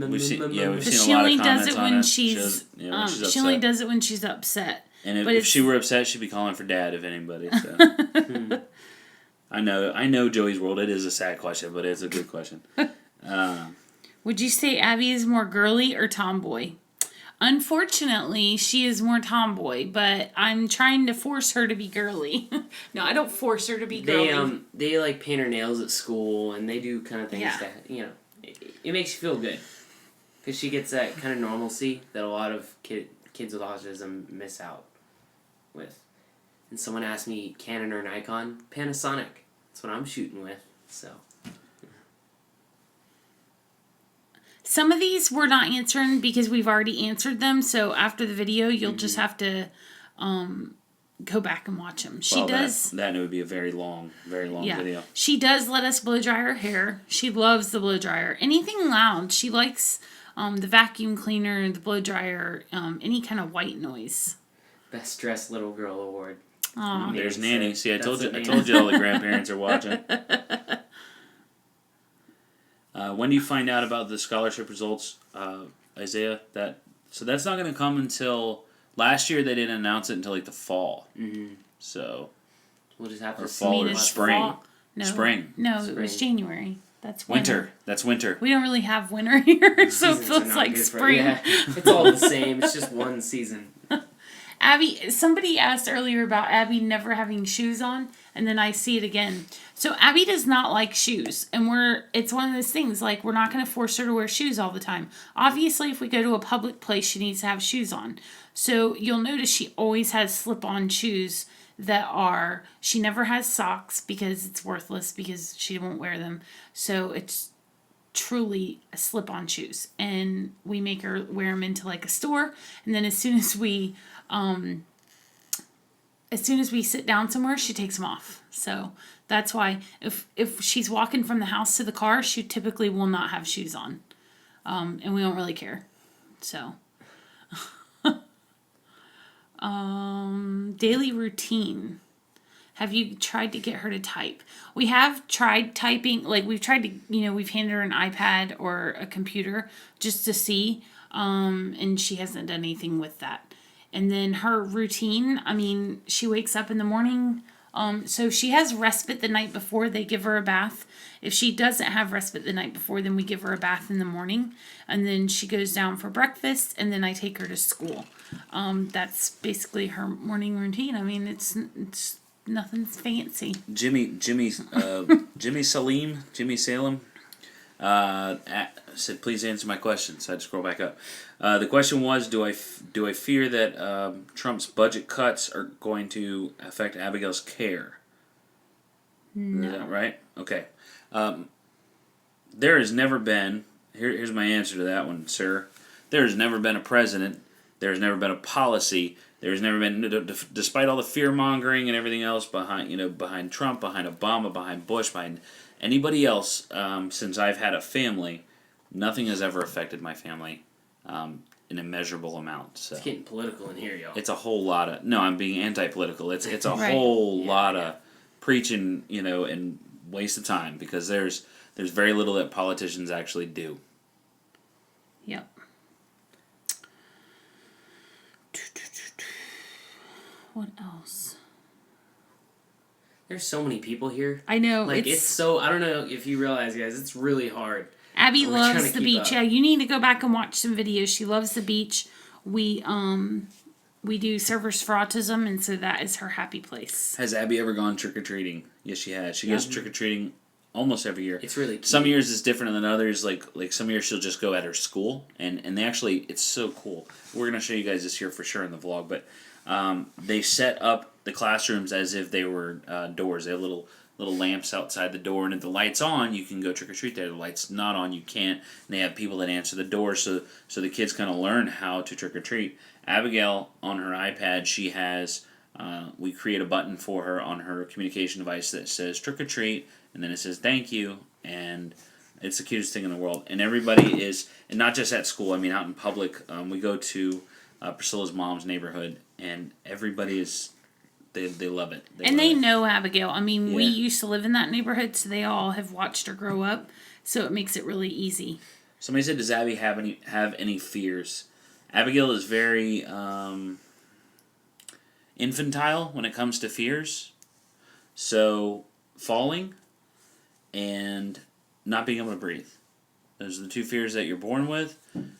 We've seen a She lot only of does comments it on when it. she's when she's she only upset. does it when she's upset. And but if she were upset, she'd be calling for dad, if anybody. So. I know Joey's World. It is a sad question, but it's a good question. Would you say Abby is more girly or tomboy? Unfortunately, she is more tomboy, but I'm trying to force her to be girly. No, I don't force her to be girly. They like paint her nails at school, and they do kind of things Yeah. that, it makes you feel good. Because she gets that kind of normalcy that a lot of kids with autism miss out with. And someone asked me Canon or Nikon. Panasonic. That's what I'm shooting with, so... Some of these we're not answering because we've already answered them. So after the video, you'll just have to go back and watch them. She does. That would be a very long video. She does let us blow dry her hair. She loves the blow dryer. Anything loud. She likes the vacuum cleaner, the blow dryer, any kind of white noise. Best dressed little girl award. Aw. There's Nanny. See, I told you Nanny. all the grandparents are watching. When do you find out about the scholarship results, Isaiah? So that's not going to come until... Last year they didn't announce it until like the fall. Mm-hmm. So... We'll just have to see. fall or it's spring. fall. No, Spring. No, it was Spring. January. That's Winter. That's winter. We don't really have winter here, so it Seasons are feels not like good for- spring. yeah, it's all the same. It's just one season. Abby, somebody asked earlier about Abby never having shoes on, and then I see it again. So Abby does not like shoes, and it's one of those things, like, we're not going to force her to wear shoes all the time. Obviously, if we go to a public place, she needs to have shoes on. So you'll notice she always has slip-on shoes she never has socks because it's worthless because she won't wear them. So it's truly a slip-on shoes, and we make her wear them into like a store, and then as soon as we sit down somewhere, she takes them off. So that's why if she's walking from the house to the car, she typically will not have shoes on, and we don't really care. So daily routine. Have you tried to get her to type? We have tried typing, like we've tried to, we've handed her an iPad or a computer just to see, and she hasn't done anything with that. And then her routine, she wakes up in the morning, So she has respite the night before. They give her a bath. If she doesn't have respite the night before, then we give her a bath in the morning. And then she goes down for breakfast, and then I take her to school. That's basically her morning routine. I mean, it's nothing's fancy. Jimmy Salem said, please answer my question. So I had to scroll back up. The question was, do I fear that Trump's budget cuts are going to affect Abigail's care? No. Is that right? Okay. There has never been, here's my answer to that one, sir. There has never been a president. There has never been a policy. There's never been, despite all the fear-mongering and everything else behind Trump, behind Obama, behind Bush, behind anybody else, since I've had a family, nothing has ever affected my family in a measurable amount. So It's getting political in here, y'all. it's a whole lot of, no, I'm being anti-political. It's a Right. whole lot of preaching, and waste of time, because there's very little that politicians actually do. Yep. What else? There's so many people here. I know. Like, it's so, I don't know if you realize, guys, it's really hard. Abby We're trying loves to the keep beach. up. Yeah, you need to go back and watch some videos. She loves the beach. We do Servers for Autism, and so that is her happy place. Has Abby ever gone trick-or-treating? Yes, she has. She goes trick-or-treating almost every year. It's really cute. Some years is different than others. Like some years she'll just go at her school, and they actually, it's so cool. We're gonna show you guys this here for sure in the vlog, but they set up the classrooms as if they were doors. They have little lamps outside the door, and if the light's on, you can go trick or treat there. The light's not on, you can't. And they have people that answer the door, so the kids kind of learn how to trick or treat. Abigail, on her iPad, she has. We create a button for her on her communication device that says trick or treat, and then it says thank you, and it's the cutest thing in the world. And everybody is, and not just at school. I mean, out in public. We go to Priscilla's mom's neighborhood, and everybody is. They love it. They know Abigail. I mean, we Yeah. used to live in that neighborhood, so they all have watched her grow up. So it makes it really easy. Somebody said, "Does Abby have any fears?" Abigail is very infantile when it comes to fears. So falling and not being able to breathe. Those are the two fears that you're born with.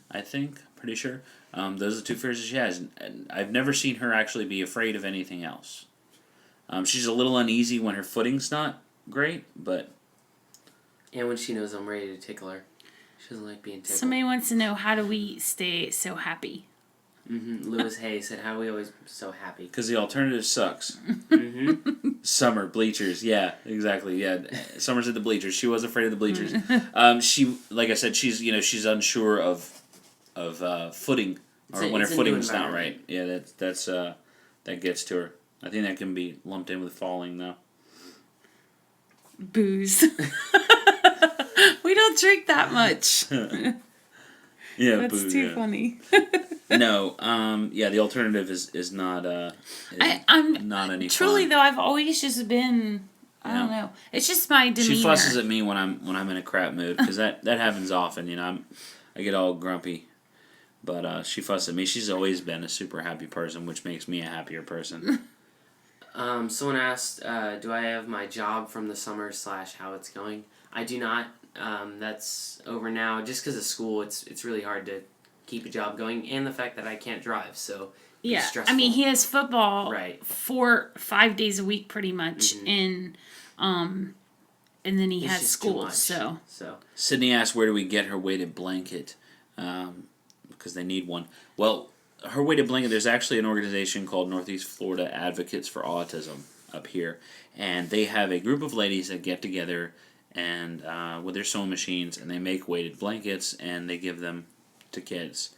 I think, pretty sure. Those are the two fears that she has. And I've never seen her actually be afraid of anything else. She's a little uneasy when her footing's not great, but... And when she knows I'm ready to tickle her. She doesn't like being tickled. Somebody wants to know, how do we stay so happy? Lewis Hayes said, how are we always so happy? Because the alternative sucks. Summer, bleachers, yeah, exactly, yeah. Summer's at the bleachers. She was afraid of the bleachers. She, like I said, she's unsure of footing, or when her footing's not right. Yeah, that gets to her. I think that can be lumped in with falling, though. Booze. We don't drink that much. Yeah, That's booze, too yeah. funny. No, yeah, the alternative is not I'm not any truly fun. though, I've always just been, I don't know. It's just my demeanor. She fusses at me when I'm in a crap mood, because that happens often. I get all grumpy, but she fusses at me. She's always been a super happy person, which makes me a happier person. Someone asked, do I have my job from the summer / how it's going? I do not. That's over now. Just because of school, it's really hard to keep a job going, and the fact that I can't drive, so Yeah, it's stressful. I mean, he has football Right. 5 days a week pretty much, and then he It's has just too school, much. so. Sydney asked, where do we get her weighted blanket? Because they need one. Well, her weighted blanket, there's actually an organization called Northeast Florida Advocates for Autism up here, and they have a group of ladies that get together and with their sewing machines, and they make weighted blankets, and they give them to kids.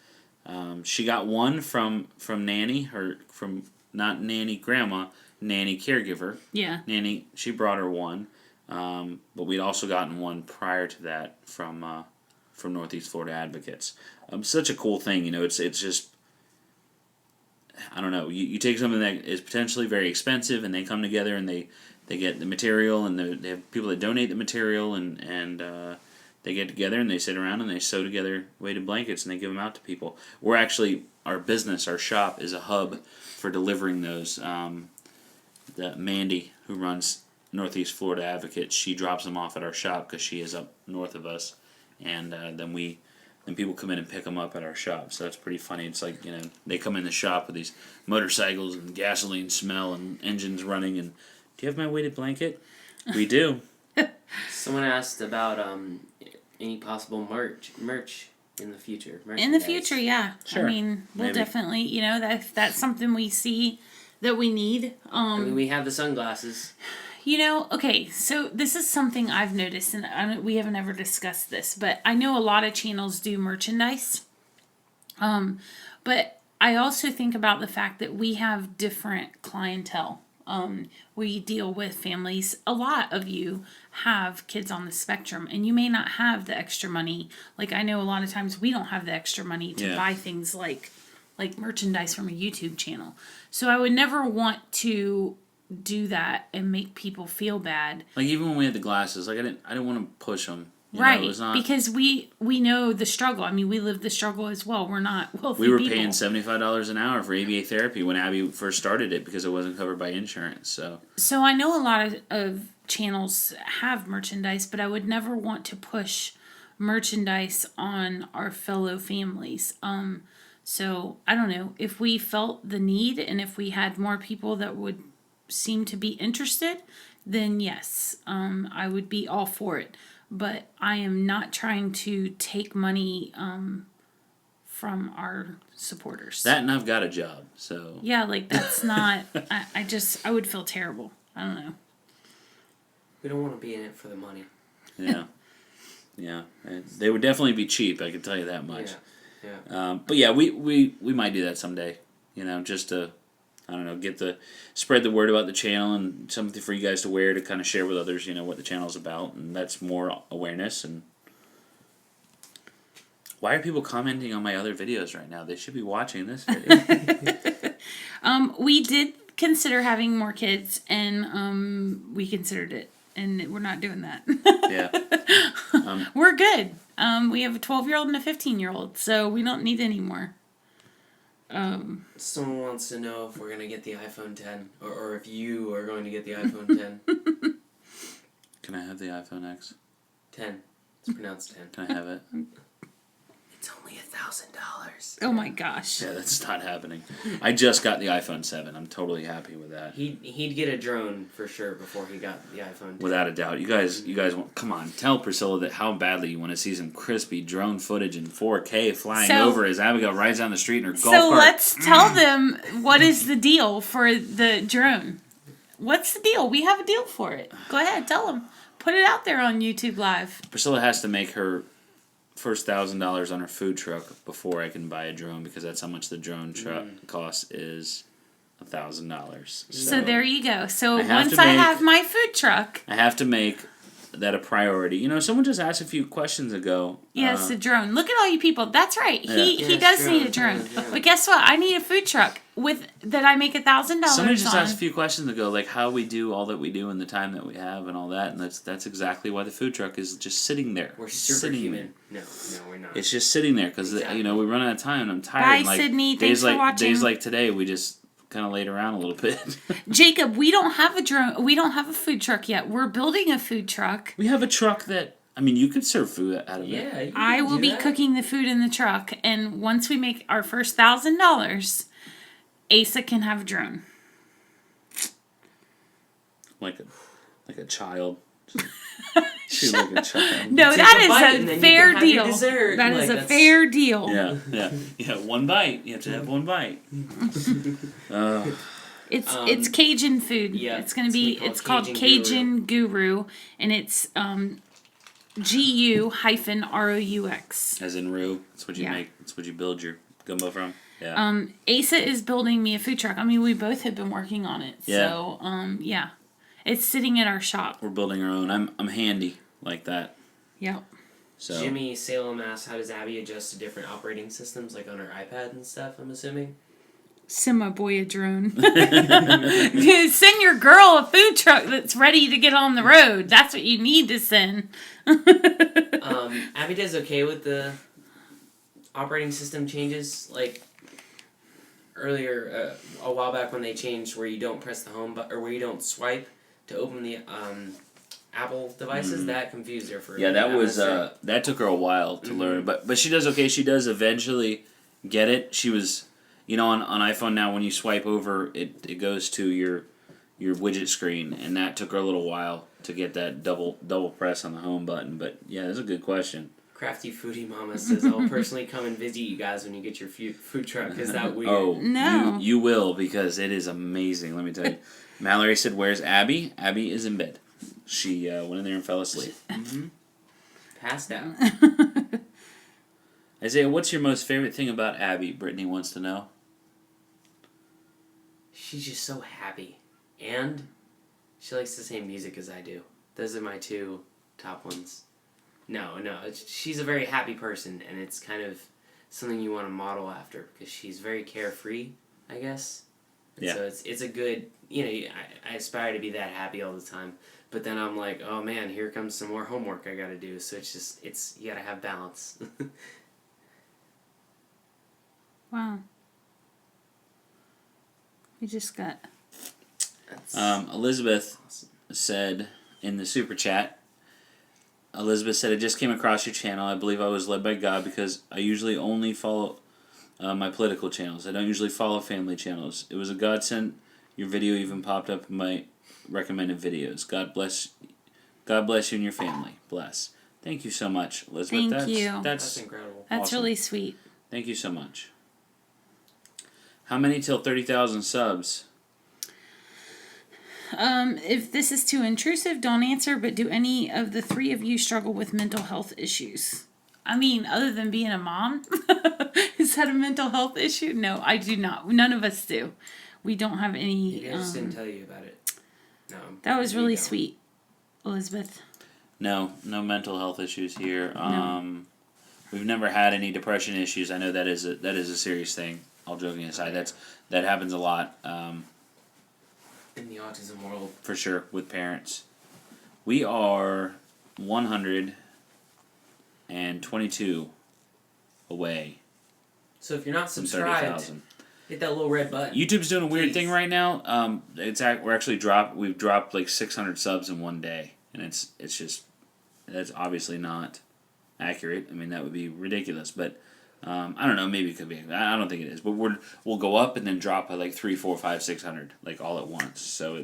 She got one from Nanny, not Nanny Grandma, Nanny Caregiver. Yeah. Nanny, she brought her one, but we'd also gotten one prior to that from Northeast Florida Advocates. Such a cool thing, it's just, I don't know, you take something that is potentially very expensive, and they come together and they get the material, and they have people that donate the material, and they get together and they sit around and they sew together weighted blankets and they give them out to people. We're actually, our shop is a hub for delivering those. Mandy who runs Northeast Florida Advocates, she drops them off at our shop because she is up north of us, and then people come in and pick them up at our shop. So that's pretty funny. It's like, they come in the shop with these motorcycles and gasoline smell and engines running, and do you have my weighted blanket? We do. Someone asked about any possible merch in the future. In the future, yeah. Sure. I mean, we'll Maybe. definitely, that's something we see that we need. I mean, we have the sunglasses. Okay, so this is something I've noticed, and we haven't ever discussed this, but I know a lot of channels do merchandise. But I also think about the fact that we have different clientele. We deal with families. A lot of you have kids on the spectrum, and you may not have the extra money. Like, I know a lot of times we don't have the extra money to buy things like merchandise from a YouTube channel. So I would never want to do that and make people feel bad. Like, even when we had the glasses, like, I didn't want to push them. Right, it was not, because we know the struggle. I mean, we live the struggle as well. We're not wealthy we were people. paying $75 an hour for ABA therapy when Abby first started it because it wasn't covered by insurance. So I know a lot of channels have merchandise, but I would never want to push merchandise on our fellow families. So I don't know, if we felt the need and if we had more people that would seem to be interested, then yes, I would be all for it. But I am not trying to take money from our supporters. that, and I've got a job, so. Yeah, like, that's not, I would feel terrible. I don't know. We don't want to be in it for the money. Yeah. Yeah. They would definitely be cheap, I can tell you that much. Yeah. But yeah, we might do that someday. Just to, I don't know, spread the word about the channel and something for you guys to wear to kind of share with others, what the channel's about, and that's more awareness. And why are people commenting on my other videos right now? They should be watching this video. We did consider having more kids, and we considered it, and we're not doing that. Yeah. We're good. We have a 12-year-old and a 15-year-old, so we don't need any more. Someone wants to know if we're going to get the iPhone 10, or if you are going to get the iPhone 10. Can I have the iPhone X? 10. It's pronounced 10. Can I have it? It's only $1,000. Oh my gosh. Yeah, that's not happening. I just got the iPhone 7. I'm totally happy with that. He'd get a drone for sure before he got the iPhone 10. Without a doubt. You guys want, come on, tell Priscilla that how badly you want to see some crispy drone footage in 4K flying over as Abigail rides down the street in her golf cart. So let's tell them what is the deal for the drone. What's the deal? We have a deal for it. Go ahead, tell them. Put it out there on YouTube Live. Priscilla has to make her first $1,000 on her food truck before I can buy a drone, because that's how much the drone truck cost is $1,000. So there you go. So I once I have my food truck. I have to make that a priority. Someone just asked a few questions ago. Yes, a drone. Look at all you people. That's right. Yeah. He does need a drone. But guess what? I need a food truck that I make $1,000 Somebody just on. asked a few questions ago, like how we do all that we do in the time that we have and all that, and that's exactly why the food truck is just sitting there. We're superhuman. No, we're not. It's just sitting there because we run out of time and I'm tired. Bye, and, like, Sydney. Thanks for watching. Days like today, we just kind of laid around a little bit. Jacob, we don't have a drone. We don't have a food truck yet. We're building a food truck. We have a truck that, you could serve food out of it. Yeah, I will be cooking the food in the truck, and once we make our first $1,000, Asa can have a drone. Like a child. She's like a child. No, Take that a bite is and a then fair you can have your deal. dessert. That is Like, a that's- fair deal. Yeah, one bite. You have to have one bite. It's Cajun food. Yeah, It's gonna be. called It's called Cajun Cajun Guru, and it's GU-ROUX. As in roux. That's what you Yeah. make. That's what you build your gumbo from. Yeah. Asa is building me a food truck. I mean, we both have been working on it. Yeah. So, yeah. It's sitting at our shop. We're building our own. I'm handy like that. Yep. So Jimmy Salem asked, how does Abby adjust to different operating systems, like on her iPad and stuff, I'm assuming? Send my boy a drone. Send your girl a food truck that's ready to get on the road. That's what you need to send. Abby does okay with the operating system changes, like earlier, a while back when they changed where you don't press the home button, or where you don't swipe, to open the Apple devices. That confused her for. Yeah, that was that took her a while to learn, but she does okay. She does eventually get it. She was, on iPhone now when you swipe over, it goes to your widget screen, and that took her a little while to get that double press on the home button. But yeah, that's a good question. Crafty Foodie Mama says, "I'll personally come and visit you guys when you get your food truck." Is that weird? Oh, No. You will, because it is amazing. Let me tell you. Mallory said, "Where's Abby?" Abby is in bed. She went in there and fell asleep. Passed out. Isaiah, what's your most favorite thing about Abby? Brittany wants to know. She's just so happy, and she likes the same music as I do. Those are my two top ones. No, she's a very happy person, and it's kind of something you want to model after, because she's very carefree, I guess. And so it's a good, I aspire to be that happy all the time, but then I'm like, oh man, here comes some more homework I gotta do, so you gotta have balance. Wow. We just got... Elizabeth said in the super chat, Elizabeth said, "I just came across your channel. I believe I was led by God because I usually only follow my political channels. I don't usually follow family channels. It was a godsend. Your video even popped up in my recommended videos. God bless you and your family. Bless." Thank you so much, Elizabeth. Thank you. That's incredible. That's awesome. really sweet. Thank you so much. How many till 30,000 subs? If this is too intrusive, don't answer, but do any of the three of you struggle with mental health issues? I mean, other than being a mom? Is that a mental health issue? No, I do not. None of us do. We don't have any... Maybe I just didn't tell you about it. No. That was really sweet, Elizabeth. No mental health issues here. No. We've never had any depression issues. I know that is a serious thing. All joking aside, that happens a lot. In the autism world. For sure, with parents. We are 122 away. So if you're not from subscribed, 30,000. hit that little red button. YouTube's doing a weird thing right now. We've dropped like 600 subs in one day, and that's obviously not accurate. I mean, that would be ridiculous, but I don't know. Maybe it could be. I don't think it is. But we'll go up and then drop by like 3, 4, 5, 600 like all at once. So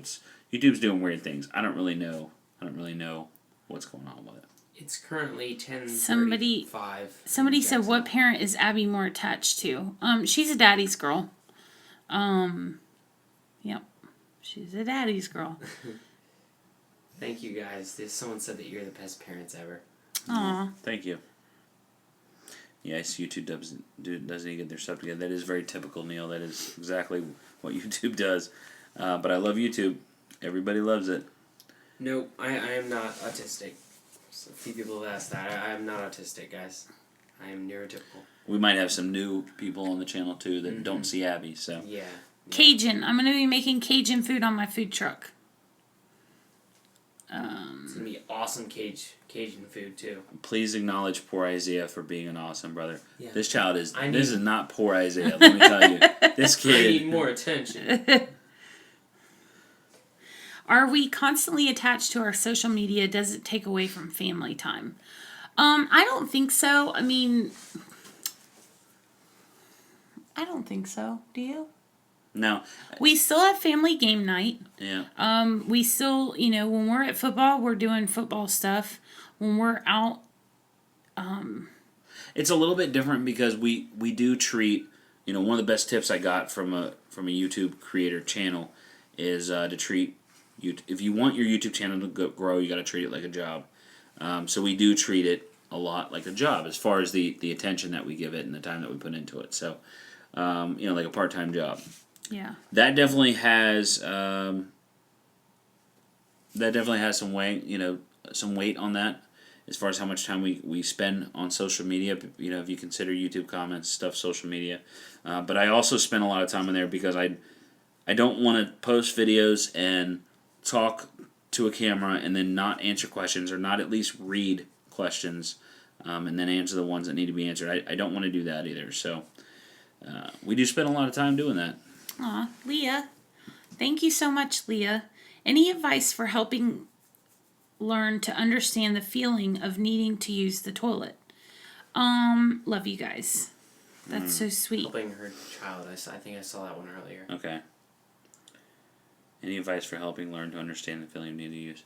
YouTube's doing weird things. I don't really know what's going on with it. It's currently 10:35. Somebody said, "What parent is Abby more attached to?" She's a daddy's girl. Yep, she's a daddy's girl. Thank you guys. Someone said that you're the best parents ever. Aw. Thank you. Yes, YouTube doesn't get their stuff together. That is very typical, Neil. That is exactly what YouTube does. But I love YouTube. Everybody loves it. No, I am not autistic. So a few people have asked that. I am not autistic, guys. I am neurotypical. We might have some new people on the channel, too, that don't see Abby, so. Yeah. Cajun. I'm going to be making Cajun food on my food truck. It's going to be awesome Cajun food, too. Please acknowledge poor Isaiah for being an awesome brother. Yeah. This child is... This is not poor Isaiah, let me tell you. This kid... I need more attention. Are we constantly attached to our social media? Does it take away from family time? I don't think so. I mean... I don't think so. Do you? No. We still have family game night. Yeah. We still, when we're at football, we're doing football stuff. When we're out, It's a little bit different because we do treat, one of the best tips I got from a YouTube creator channel is to treat if you want your YouTube channel to grow, you got to treat it like a job. So we do treat it a lot like a job as far as the attention that we give it and the time that we put into it. So, like a part-time job. yeah. That definitely has some weight on that as far as how much time we spend on social media. If you consider YouTube comments, stuff, social media. But I also spend a lot of time in there because I don't want to post videos and talk to a camera and then not answer questions or not at least read questions and then answer the ones that need to be answered. I don't want to do that either. So we do spend a lot of time doing that. Aw, Leah. Thank you so much, Leah. Any advice for helping learn to understand the feeling of needing to use the toilet? Love you guys. That's so sweet. Helping her child. I think I saw that one earlier. Okay. Any advice for helping learn to understand the feeling of need to use?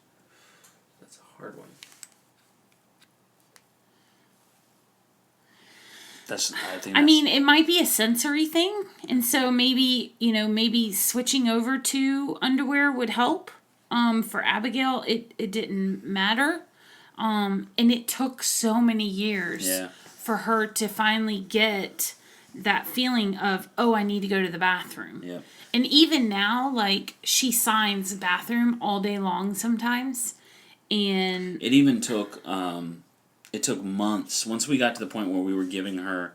That's a hard one. I mean, it might be a sensory thing, and so maybe switching over to underwear would help. For Abigail, it didn't matter, and it took so many years for her to finally get that feeling of, oh, I need to go to the bathroom. Yeah. And even now, like, she signs bathroom all day long sometimes, and it even took. It took months. Once we got to the point where we were giving her,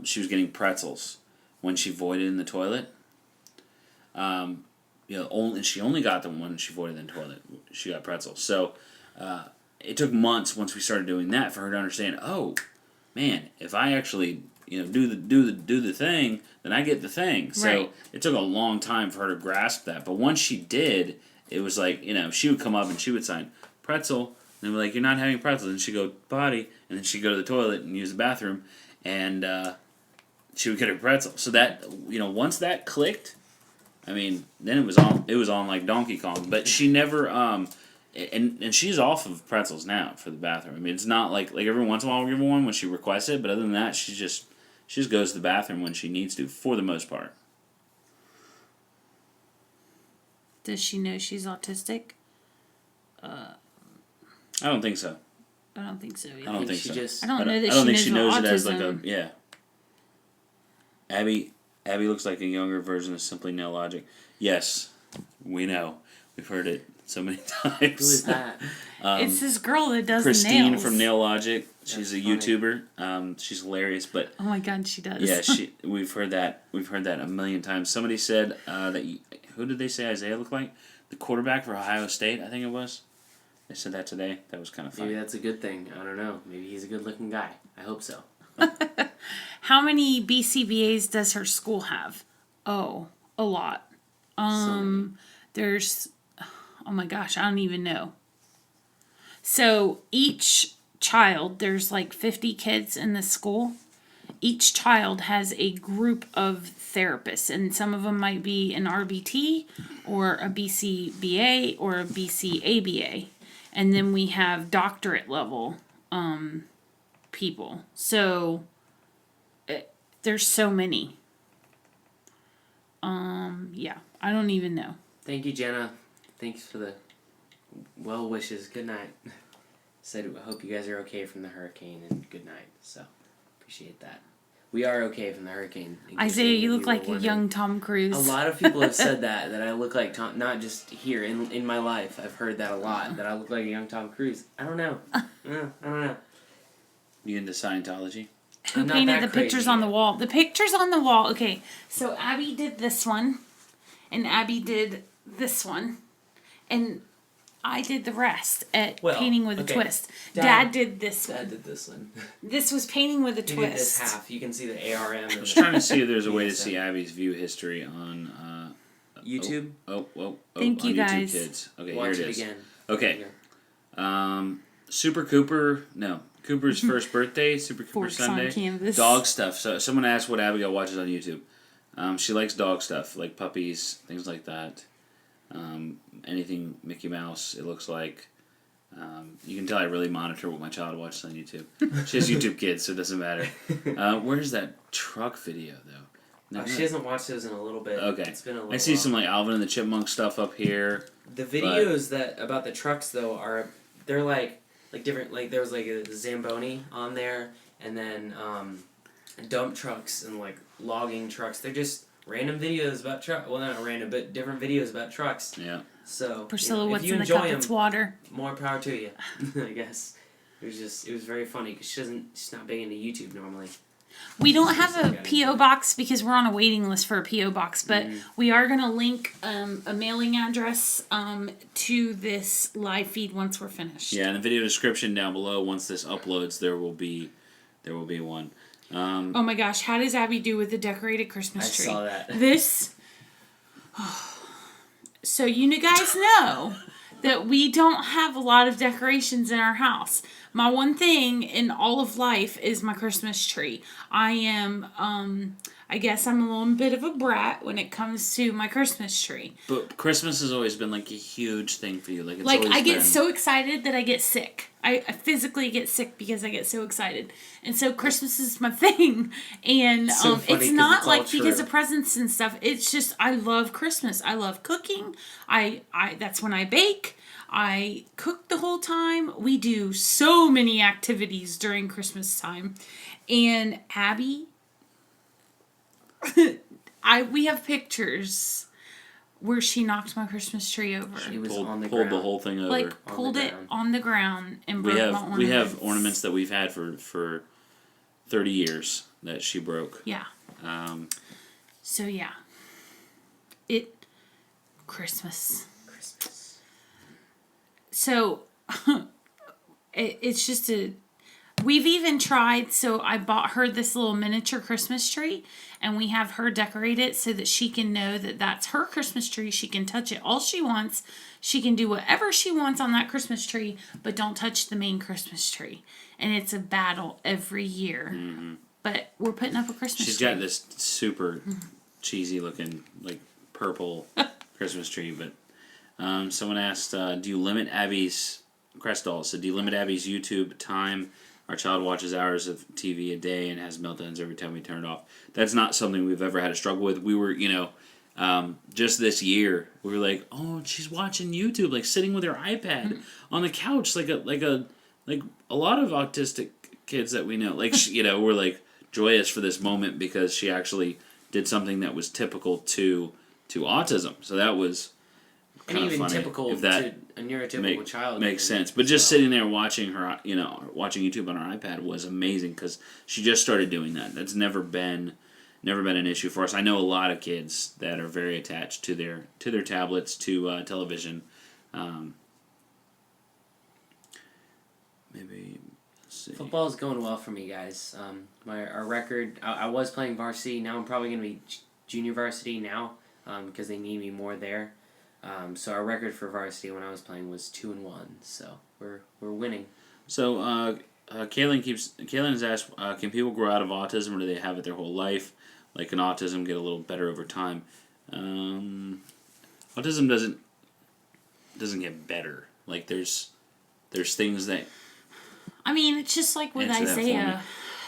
she was getting pretzels when she voided in the toilet. And she only got them when she voided in the toilet. She got pretzels. So it took months once we started doing that for her to understand. Oh, man, if I actually do the thing, then I get the thing. So it took a long time for her to grasp that. But once she did, it was like she would come up and she would sign pretzel. And they'd be like, you're not having pretzels. And she'd go, potty. And then she'd go to the toilet and use the bathroom. And she would get her pretzel. So that, once that clicked, I mean, then it was on like Donkey Kong. But she never, and she's off of pretzels now for the bathroom. I mean, it's not like every once in a while we'll give her one when she requests it. But other than that, she just goes to the bathroom when she needs to, for the most part. Does she know she's autistic? I don't think so. I don't think so either. I don't think so. I don't know that I don't think she she knows knows it as like autism. Abby looks like a younger version of Simply Nail Logic. Yes, we know. We've heard it so many times. Who is that? It's this girl that does Christine nails. from Nail Logic. She's That's a funny. YouTuber. She's hilarious, but Oh my God, she does. yeah, we've heard that a million times. Somebody said who did they say Isaiah looked like? The quarterback for Ohio State, I think it was. They said that today. That was kind of funny. Maybe that's a good thing. I don't know. Maybe he's a good-looking guy. I hope so. How many BCBAs does her school have? Oh, a lot. There's, oh my gosh, I don't even know. So each child, there's like 50 kids in the school. Each child has a group of therapists, and some of them might be an RBT or a BCBA or a BCABA. And then we have doctorate level people. So there's so many. Yeah, I don't even know. Thank you, Jenna. Thanks for the well wishes. Good night. Said, I hope you guys are okay from the hurricane, and good night. So, appreciate that. We are okay from the hurricane. Isaiah, you look were like a wondering. young Tom Cruise. A lot of people have said that I look like Tom, not just here, in my life. I've heard that a lot, that I look like a young Tom Cruise. I don't know. I don't know. You into Scientology? Who I'm not painted that the pictures crazy on the yet. wall? The pictures on the wall. Okay, so Abby did this one, and Abby did this one, and I did the rest at Well, painting with a okay. twist. Dad- Dad did this Dad one. did this one. This was painting with a He did twist. this half. You can see the ARM. I was trying to see if there's a way to see Abby's view history on YouTube. Thank you, on YouTube guys. Kids. Okay, Watch here it it is. again. Okay. Super Cooper. No. Cooper's first birthday. Super Cooper Forks on Sunday. canvas. Dog stuff. So someone asked what Abigail watches on YouTube. She likes dog stuff, like puppies, things like that. Anything Mickey Mouse, it looks like. You can tell I really monitor what my child watches on YouTube. She has YouTube Kids, so it doesn't matter. Where's that truck video, though? No, She hasn't watched those in a little bit. Okay. It's been a little I see while. some like Alvin and the Chipmunk stuff up here. The videos that about the trucks though they're like different, like there was like a Zamboni on there, and then dump trucks and like logging trucks. They're just random videos about truck. Well, not random, but different videos about trucks. Yeah. So Priscilla, if what's you in the enjoy cup? them, It's water. more power to you. I guess it was very funny because she's not big into YouTube normally. We don't have a P.O. box because we're on a waiting list for a P.O. box, but we are going to link a mailing address to this live feed once we're finished. Yeah, in the video description down below, once this uploads, there will be one. Oh my gosh, how does Abby do with the decorated Christmas I tree? saw that. This, So you guys know that we don't have a lot of decorations in our house. My one thing in all of life is my Christmas tree. I am, I guess I'm a little bit of a brat when it comes to my Christmas tree. But Christmas has always been like a huge thing for you. Like, it's Like, always I get been... so excited that I get sick. I physically get sick because I get so excited. And so Christmas is my thing. And So funny it's 'cause not it's all like because true. of presents and stuff. It's just I love Christmas. I love cooking. I that's when I bake. I cook the whole time. We do so many activities during Christmas time. And Abby we have pictures where she knocked my Christmas tree over. She was pulled, on the pulled ground. the whole thing over. Like On pulled the it ground. on the ground and broke my ornaments. We have ornaments that we've had for 30 years that she broke. Yeah. So yeah. Christmas. So it's just we've even tried, so I bought her this little miniature Christmas tree, and we have her decorate it so that she can know that that's her Christmas tree. She can touch it all she wants. She can do whatever she wants on that Christmas tree, but don't touch the main Christmas tree. And it's a battle every year. Mm-hmm. But we're putting up a Christmas She's tree. got this super cheesy looking, like, purple Christmas tree, but someone asked, do you limit Abby's... Crestall said, do you limit Abby's YouTube time? Our child watches hours of TV a day and has meltdowns every time we turn it off. That's not something we've ever had a struggle with. We were, just this year, we were like, oh, she's watching YouTube, like sitting with her iPad on the couch, like a lot of autistic kids that we know. Like, we're like joyous for this moment because she actually did something that was typical to autism. So that was And kind of even funny. typical If that to a neurotypical child. makes even, sense. But just so. sitting there watching her, watching YouTube on her iPad was amazing because she just started doing that. That's never been an issue for us. I know a lot of kids that are very attached to their tablets, to television. Maybe let's see. Football's going well for me, guys. Our record. I was playing varsity. Now I'm probably going to be junior varsity now because they need me more there. So our record for varsity when I was playing was 2-1. So we're winning. So Kaylin has asked, can people grow out of autism, or do they have it their whole life? Like, can autism get a little better over time? Autism doesn't get better. Like, there's things that... I mean, it's just like with Answer that for Isaiah. me.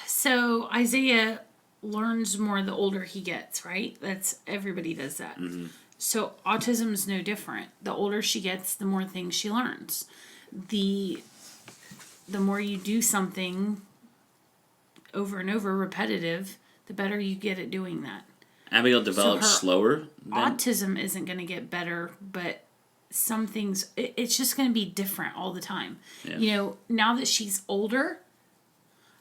So Isaiah learns more the older he gets, right? Everybody does that. Mm-hmm. So autism is no different. The older she gets, the more things she learns. The more you do something over and over, repetitive, the better you get at doing that. Abigail develops her slower than... Autism isn't going to get better, but some things, it's just going to be different all the time. Yeah. Now that she's older,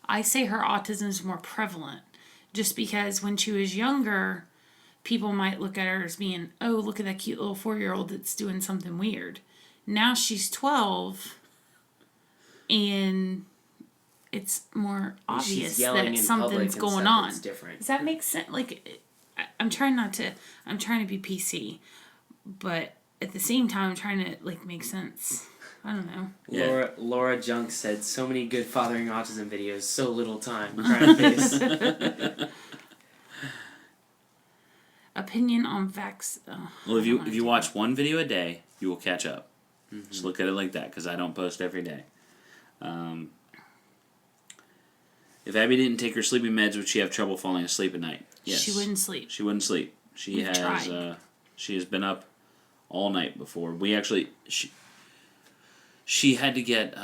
I say her autism is more prevalent. Just because when she was younger, people might look at her as being, oh, look at that cute little 4-year-old that's doing something weird. Now she's 12, and it's more obvious that something's going on. It's different. Does that make sense? Like, I'm trying to be PC, but at the same time, I'm trying to, make sense. I don't know. Yeah. Laura Junk said, so many good fathering autism videos, so little time. Trying to face. Opinion on vax. Well, if you watch one video a day, you will catch up. Mm-hmm. Just look at it like that, because I don't post every day. If Abby didn't take her sleeping meds, would she have trouble falling asleep at night? Yes. She wouldn't sleep. She wouldn't sleep. She has been up all night before. We actually she had to get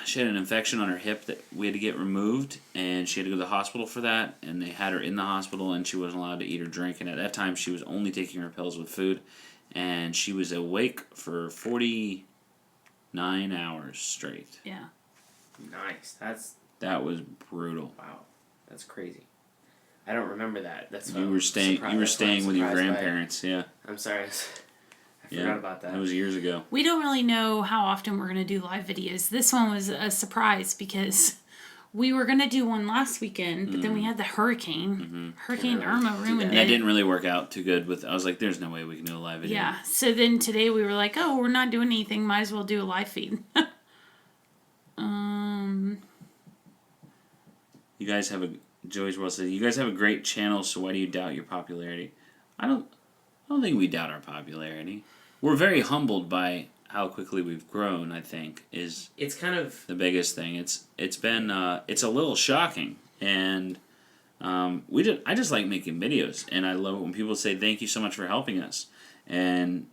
she had an infection on her hip that we had to get removed, and she had to go to the hospital for that, and they had her in the hospital, and she wasn't allowed to eat or drink, and at that time she was only taking her pills with food, and she was awake for 49 hours straight. Yeah. Nice. That was brutal. Wow. That's crazy. I don't remember that. That's You were staying with your grandparents, yeah. I'm sorry. I forgot about that. That was years ago. We don't really know how often we're going to do live videos. This one was a surprise because we were going to do one last weekend, but then we had the hurricane. Hurricane Irma ruined And that it. didn't really work out too good. I was like, there's no way we can do a live video. Yeah, so then today we were like, oh, we're not doing anything. Might as well do a live feed. You guys have Joey's World says, you guys have a great channel, so why do you doubt your popularity? I don't think we doubt our popularity. We're very humbled by how quickly we've grown, I think, is It's kind of the biggest thing. It's been it's a little shocking, and I just like making videos, and I love it when people say thank you so much for helping us, and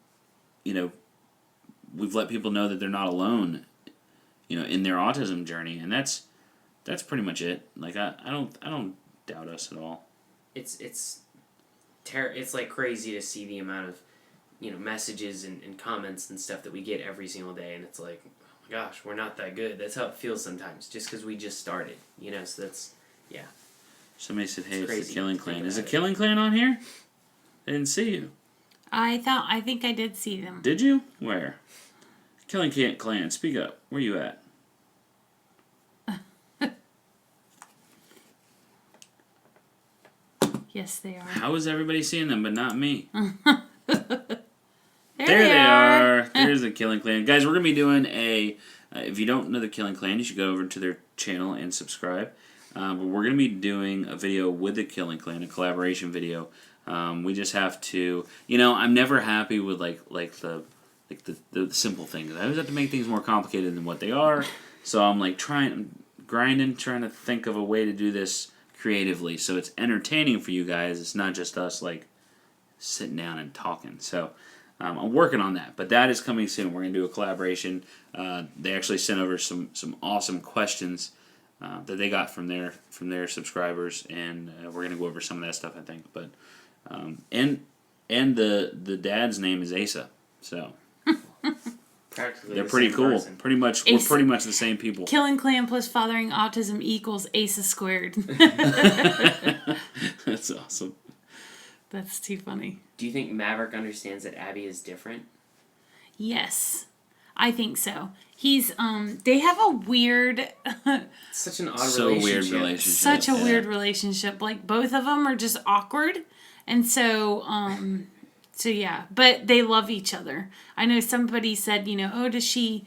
we've let people know that they're not alone, in their autism journey, and that's pretty much it. Like I don't doubt us at all. it's like crazy to see the amount of messages and comments and stuff that we get every single day, and it's like, oh my gosh, we're not that good. That's how it feels sometimes, just because we just started, so that's Somebody said, hey, it's the crazy Killing to Clan. think Is the about it. Killing Clan on here? I didn't see you. I think I did see them. Did you? Where? Killing Clan, speak up. Where you at? Yes, they are. How is everybody seeing them but not me? There There they are. There's the Killing Clan. Guys, we're going to be doing if you don't know the Killing Clan, you should go over to their channel and subscribe. But we're going to be doing a video with the Killing Clan, a collaboration video. We just have to, I'm never happy with the simple things. I always have to make things more complicated than what they are. So I'm trying to think of a way to do this creatively, so it's entertaining for you guys. It's not just us sitting down and talking. So I'm working on that, but that is coming soon. We're gonna do a collaboration. They actually sent over some awesome questions that they got from their subscribers, and we're gonna go over some of that stuff, I think. But and the dad's name is Asa, so practically they're the pretty same cool. person. Pretty much, we're Asa. pretty much the same people. Killing Clan plus fathering autism equals Asa squared. That's awesome. That's too funny. Do you think Maverick understands that Abby is different? Yes, I think so. He's they have a weird, It's such an odd Weird relationship. relationship. such a Yeah. weird relationship. Like both of them are just awkward, and so yeah. But they love each other. I know somebody said, oh, does she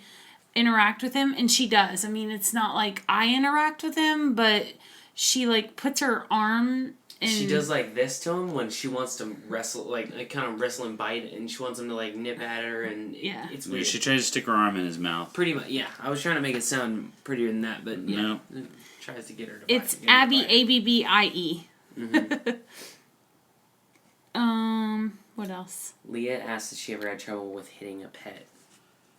interact with him? And she does. I mean, it's not like I interact with him, but she puts her arm. She does this to him when she wants to wrestle, kind of wrestle and bite, and she wants him to nip at her, and Yeah. it's weird. She tries to stick her arm in his mouth. Pretty much, yeah. I was trying to make it sound prettier than that, but yeah, No. it tries to get her to. It's bite, get her to Abby, bite. Abbie. Mhm. What else? Leah asked if she ever had trouble with hitting a pet.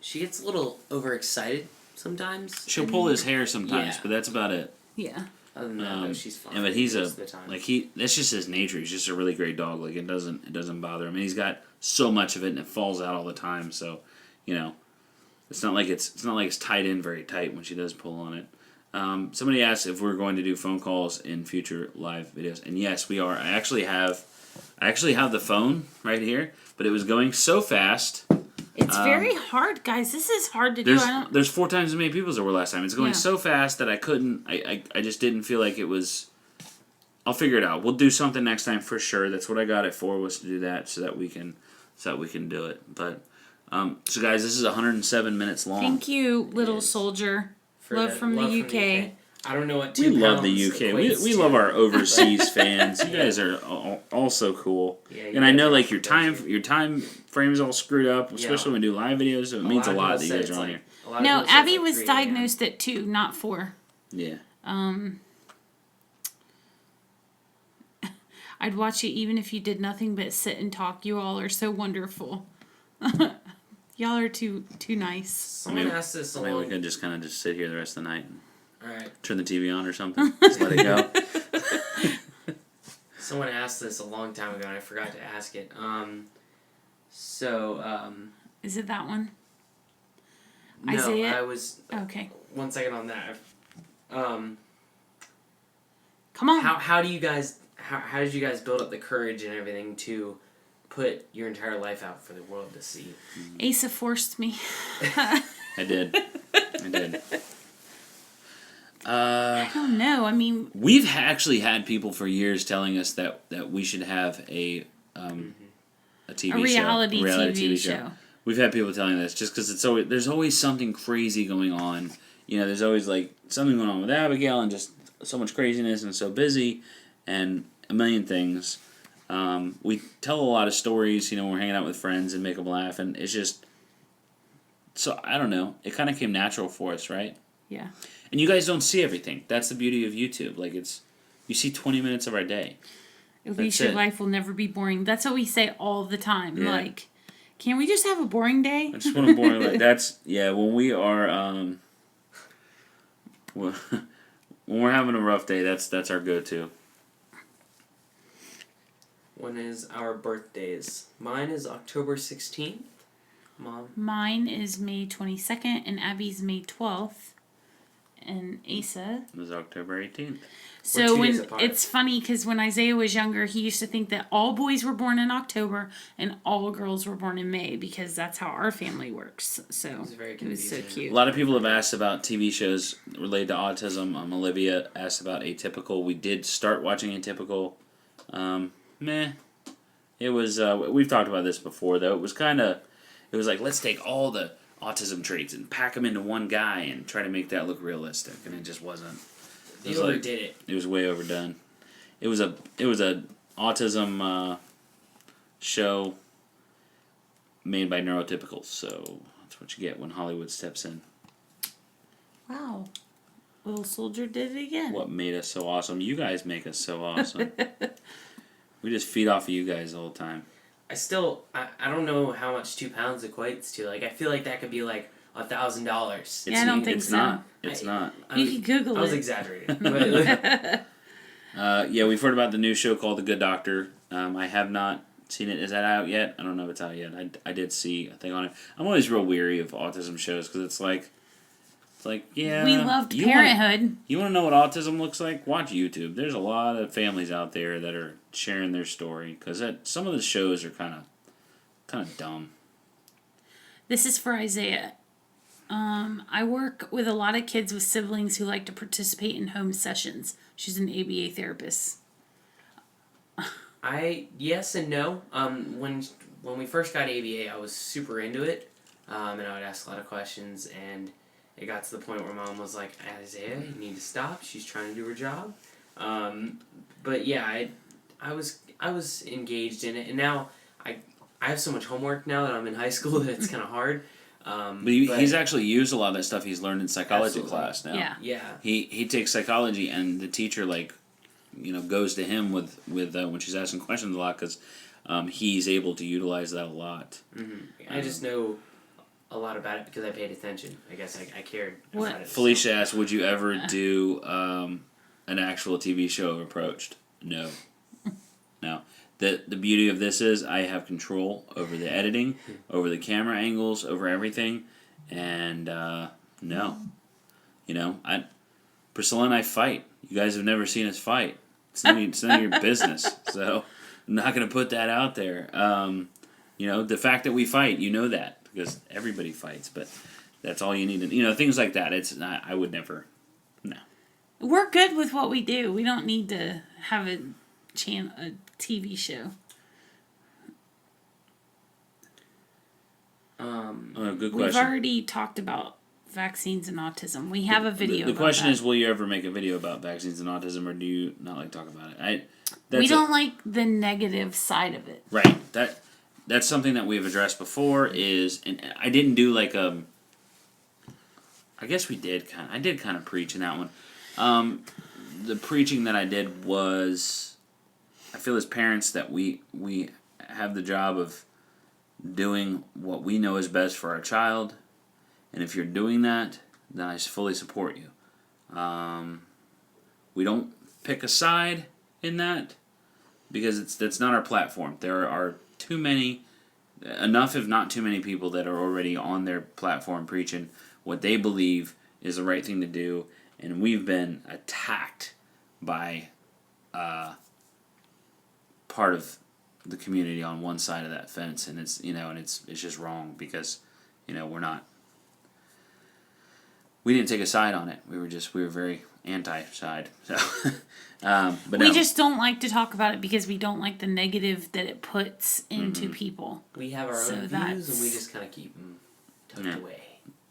She gets a little overexcited sometimes. She'll pull his hair sometimes, Yeah. but that's about it. Yeah. Other than that, though, she's fine. Yeah, but he's most of the time. that's just his nature. He's just a really great dog. It doesn't bother him. And he's got so much of it, and it falls out all the time. So, it's not like it's tied in very tight when she does pull on it. Somebody asked if we're going to do phone calls in future live videos, and yes, we are. I actually have the phone right here, but it was going so fast. It's very hard, guys. This is hard to do. There's 4 times as many people as there were last time. It's going Yeah. so fast that I couldn't. I just didn't feel like it was. I'll figure it out. We'll do something next time for sure. That's what I got it for, was to do that so that we can do it. But so guys, this is 107 minutes long. Thank you, little is. soldier. For Love from the UK. I don't know what We 2 love the pounds UK. equates We to. love our overseas fans. You guys are all so cool. Yeah, And I know guys are your crazy. time frame is all screwed up, especially when we do live videos. So it means a lot that you guys are on here. No, Abby was diagnosed at 2, not 4. Yeah. I'd watch you even if you did nothing but sit and talk. You all are so wonderful. Y'all are too nice. Someone asked this Maybe we along. could just kind of just sit here the rest of the night and Alright. turn the TV on or something. Just let it go. Someone asked this a long time ago, and I forgot to ask it. Is it that one? No, Isaiah? I was. Okay. 1 second on that. Come on. How do you guys? How did you guys build up the courage and everything to put your entire life out for the world to see? Asa forced me. I did. I don't know. I mean, We've actually had people for years telling us that we should have a TV a reality show, TV show. We've had people telling us just because there's always something crazy going on. You know, there's always like something going on with Abigail and just so much craziness and so busy and a million things. We tell a lot of stories, you know, when we're hanging out with friends and make them laugh, and it's just, so I don't know, it kind of came natural for us, right? Yeah. And you guys don't see everything. That's the beauty of YouTube. Like, you see 20 minutes of our day. At least your life will never be boring. That's what we say all the time. Yeah. Like, can't we just have a boring day? I just want to boring, like, that's, yeah, when we are, when we're having a rough day, that's our go-to. When is our birthdays? Mine is October 16th. Mom. Mine is May 22nd, and Abby's May 12th. And Asa. It was October 18th. So 2 days when apart. it's funny because when Isaiah was younger, he used to think that all boys were born in October and all girls were born in May because that's how our family works. So It was very it was so confusing. cute. A lot of people have asked about TV shows related to autism. Olivia asked about Atypical. We did start watching Atypical. Meh. It was, we've talked about this before, though. It was like, let's take all the autism traits and pack them into one guy and try to make that look realistic. And it just wasn't. They overdid it. It was way overdone. It was a autism show made by neurotypicals. So that's what you get when Hollywood steps in. Wow. Little Soldier did it again. What made us so awesome? You guys make us so awesome. We just feed off of you guys all the time. I don't know how much 2 pounds equates to. Like, I feel like that could be like $1,000. Yeah, I don't think it's so. Not. It's not. You can Google I was it. exaggerating. Yeah, we've heard about the new show called The Good Doctor. I have not seen it. Is that out yet? I don't know if it's out yet. I did see a thing on it. I'm always real weary of autism shows because it's like, yeah. We loved Parenthood. You want to know what autism looks like? Watch YouTube. There's a lot of families out there that are sharing their story because some of the shows are kind of dumb. This is for Isaiah. I work with a lot of kids with siblings who like to participate in home sessions. She's an ABA therapist. Yes and no. When we first got ABA, I was super into it, and I would ask a lot of questions, and it got to the point where Mom was like, "Isaiah, you need to stop. She's trying to do her job." But yeah, I was engaged in it, and now I have so much homework now that I'm in high school that it's kind of hard. But he's actually used a lot of that stuff he's learned in psychology class now. Yeah. Yeah. He takes psychology, and the teacher goes to him with when she's asking questions a lot because he's able to utilize that a lot. Mm-hmm. I just know a lot about it because I paid attention. I guess I cared What? about it. Felicia asked, "Would you ever do an actual TV show if approached?" No. No. The beauty of this is I have control over the editing, over the camera angles, over everything, and no. You know, Priscilla and I fight. You guys have never seen us fight. It's none of your business. So I'm not going to put that out there. You know, the fact that we fight, you know that because everybody fights, but that's all you need to, things like that. It's not, I would never, no. We're good with what we do. We don't need to have a TV show. Good question. We've already talked about vaccines and autism. We have a video. The about question that. is, will you ever make a video about vaccines and autism, or do you not like to talk about it? We don't like the negative side of it. Right. That's something that we've addressed before. And I didn't do I guess we did I did kind of preach in that one. The preaching that I did was, I feel as parents that we have the job of doing what we know is best for our child, and if you're doing that, then I fully support you. We don't pick a side in that because that's not our platform. There are enough if not too many people that are already on their platform preaching what they believe is the right thing to do, and we've been attacked by part of the community on one side of that fence, and it's it's just wrong because we didn't take a side on it. We were very anti-side. So, but We no. just don't like to talk about it because we don't like the negative that it puts into people. We have our So own views, that's- and we just kind of keep them tucked Yeah. away.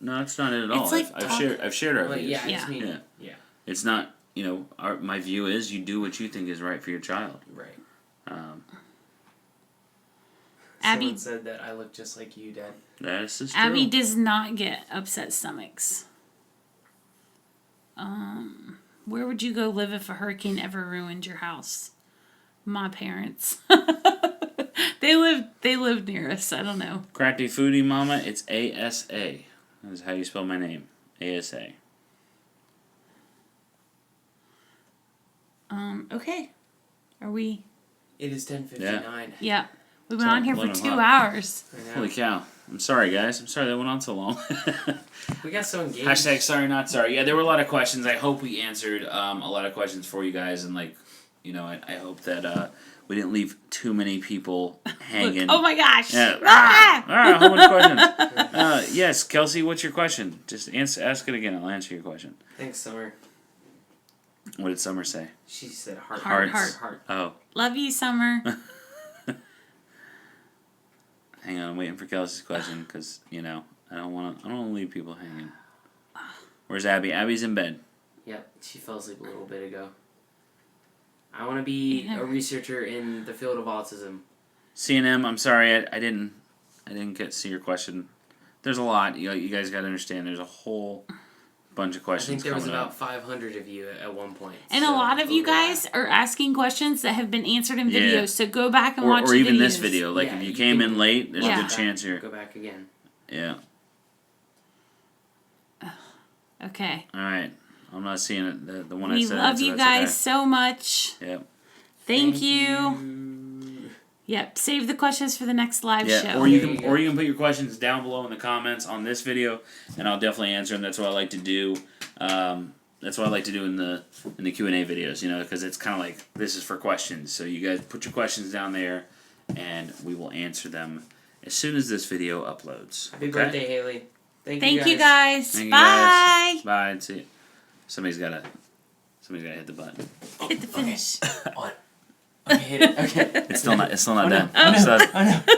No, that's not it at all. It's like I've shared our Well, views. yeah, I Yeah. just mean, Yeah. yeah, It's not, my view is you do what you think is right for your child. right. Abby- Someone said that I look just like you, Dad. This is true. Abby does not get upset stomachs. Where would you go live if a hurricane ever ruined your house? My parents. They live near us. I don't know. Crafty Foodie Mama, it's ASA. That is how you spell my name. ASA. Okay. Are we? It is 10:59. Yeah. We've been It's on here for 11 2 o'clock. hours. I know. Holy cow. I'm sorry, guys. I'm sorry that went on so long. We got so engaged. Hashtag sorry, not sorry. Yeah, there were a lot of questions. I hope we answered a lot of questions for you guys. And, I hope that we didn't leave too many people hanging. Oh my gosh. Yeah. Ah! How many questions? Yes, Kelsey, what's your question? Just ask it again. I'll answer your question. Thanks, Summer. What did Summer say? She said heart. Heart. Heart. Oh, Love you, Summer. hang on. I'm waiting for Kelsey's question because, I don't want to leave people hanging. Where's Abby? Abby's in bed. Yep, she fell asleep a little bit ago. I want to be a researcher in the field of autism. C&M, I'm sorry. I didn't get to see your question. There's a lot. You guys got to understand. There's a whole bunch of I questions think there was coming about up. 500 of you at one point. And a so lot of you overlap. guys are asking questions that have been answered in Yeah. videos. So go back and watch Or the even videos. this video. Like, Yeah, if you you came can in late, there's Yeah. a good chance you're... Go back again. Yeah. Okay. All right. I'm not seeing it. The one I We said. love so you that's guys okay. so much. Yep. Thank you. Yep. Save the questions for the next live Yeah. show. Or you There can you go. or you can put your questions down below in the comments on this video, and I'll definitely answer them. That's what I like to do. That's what I like to do in the Q&A videos. Because it's kind of like this is for questions. So you guys put your questions down there, and we will answer them as soon as this video uploads. Happy Okay? birthday, Haley. Thank you guys. Thank you Bye. guys. Bye. And see you. Somebody's gotta hit the button. Hit the finish. On. Okay, hit it. Okay. It's still not Oh, no. done. Oh, no. So- Oh, no.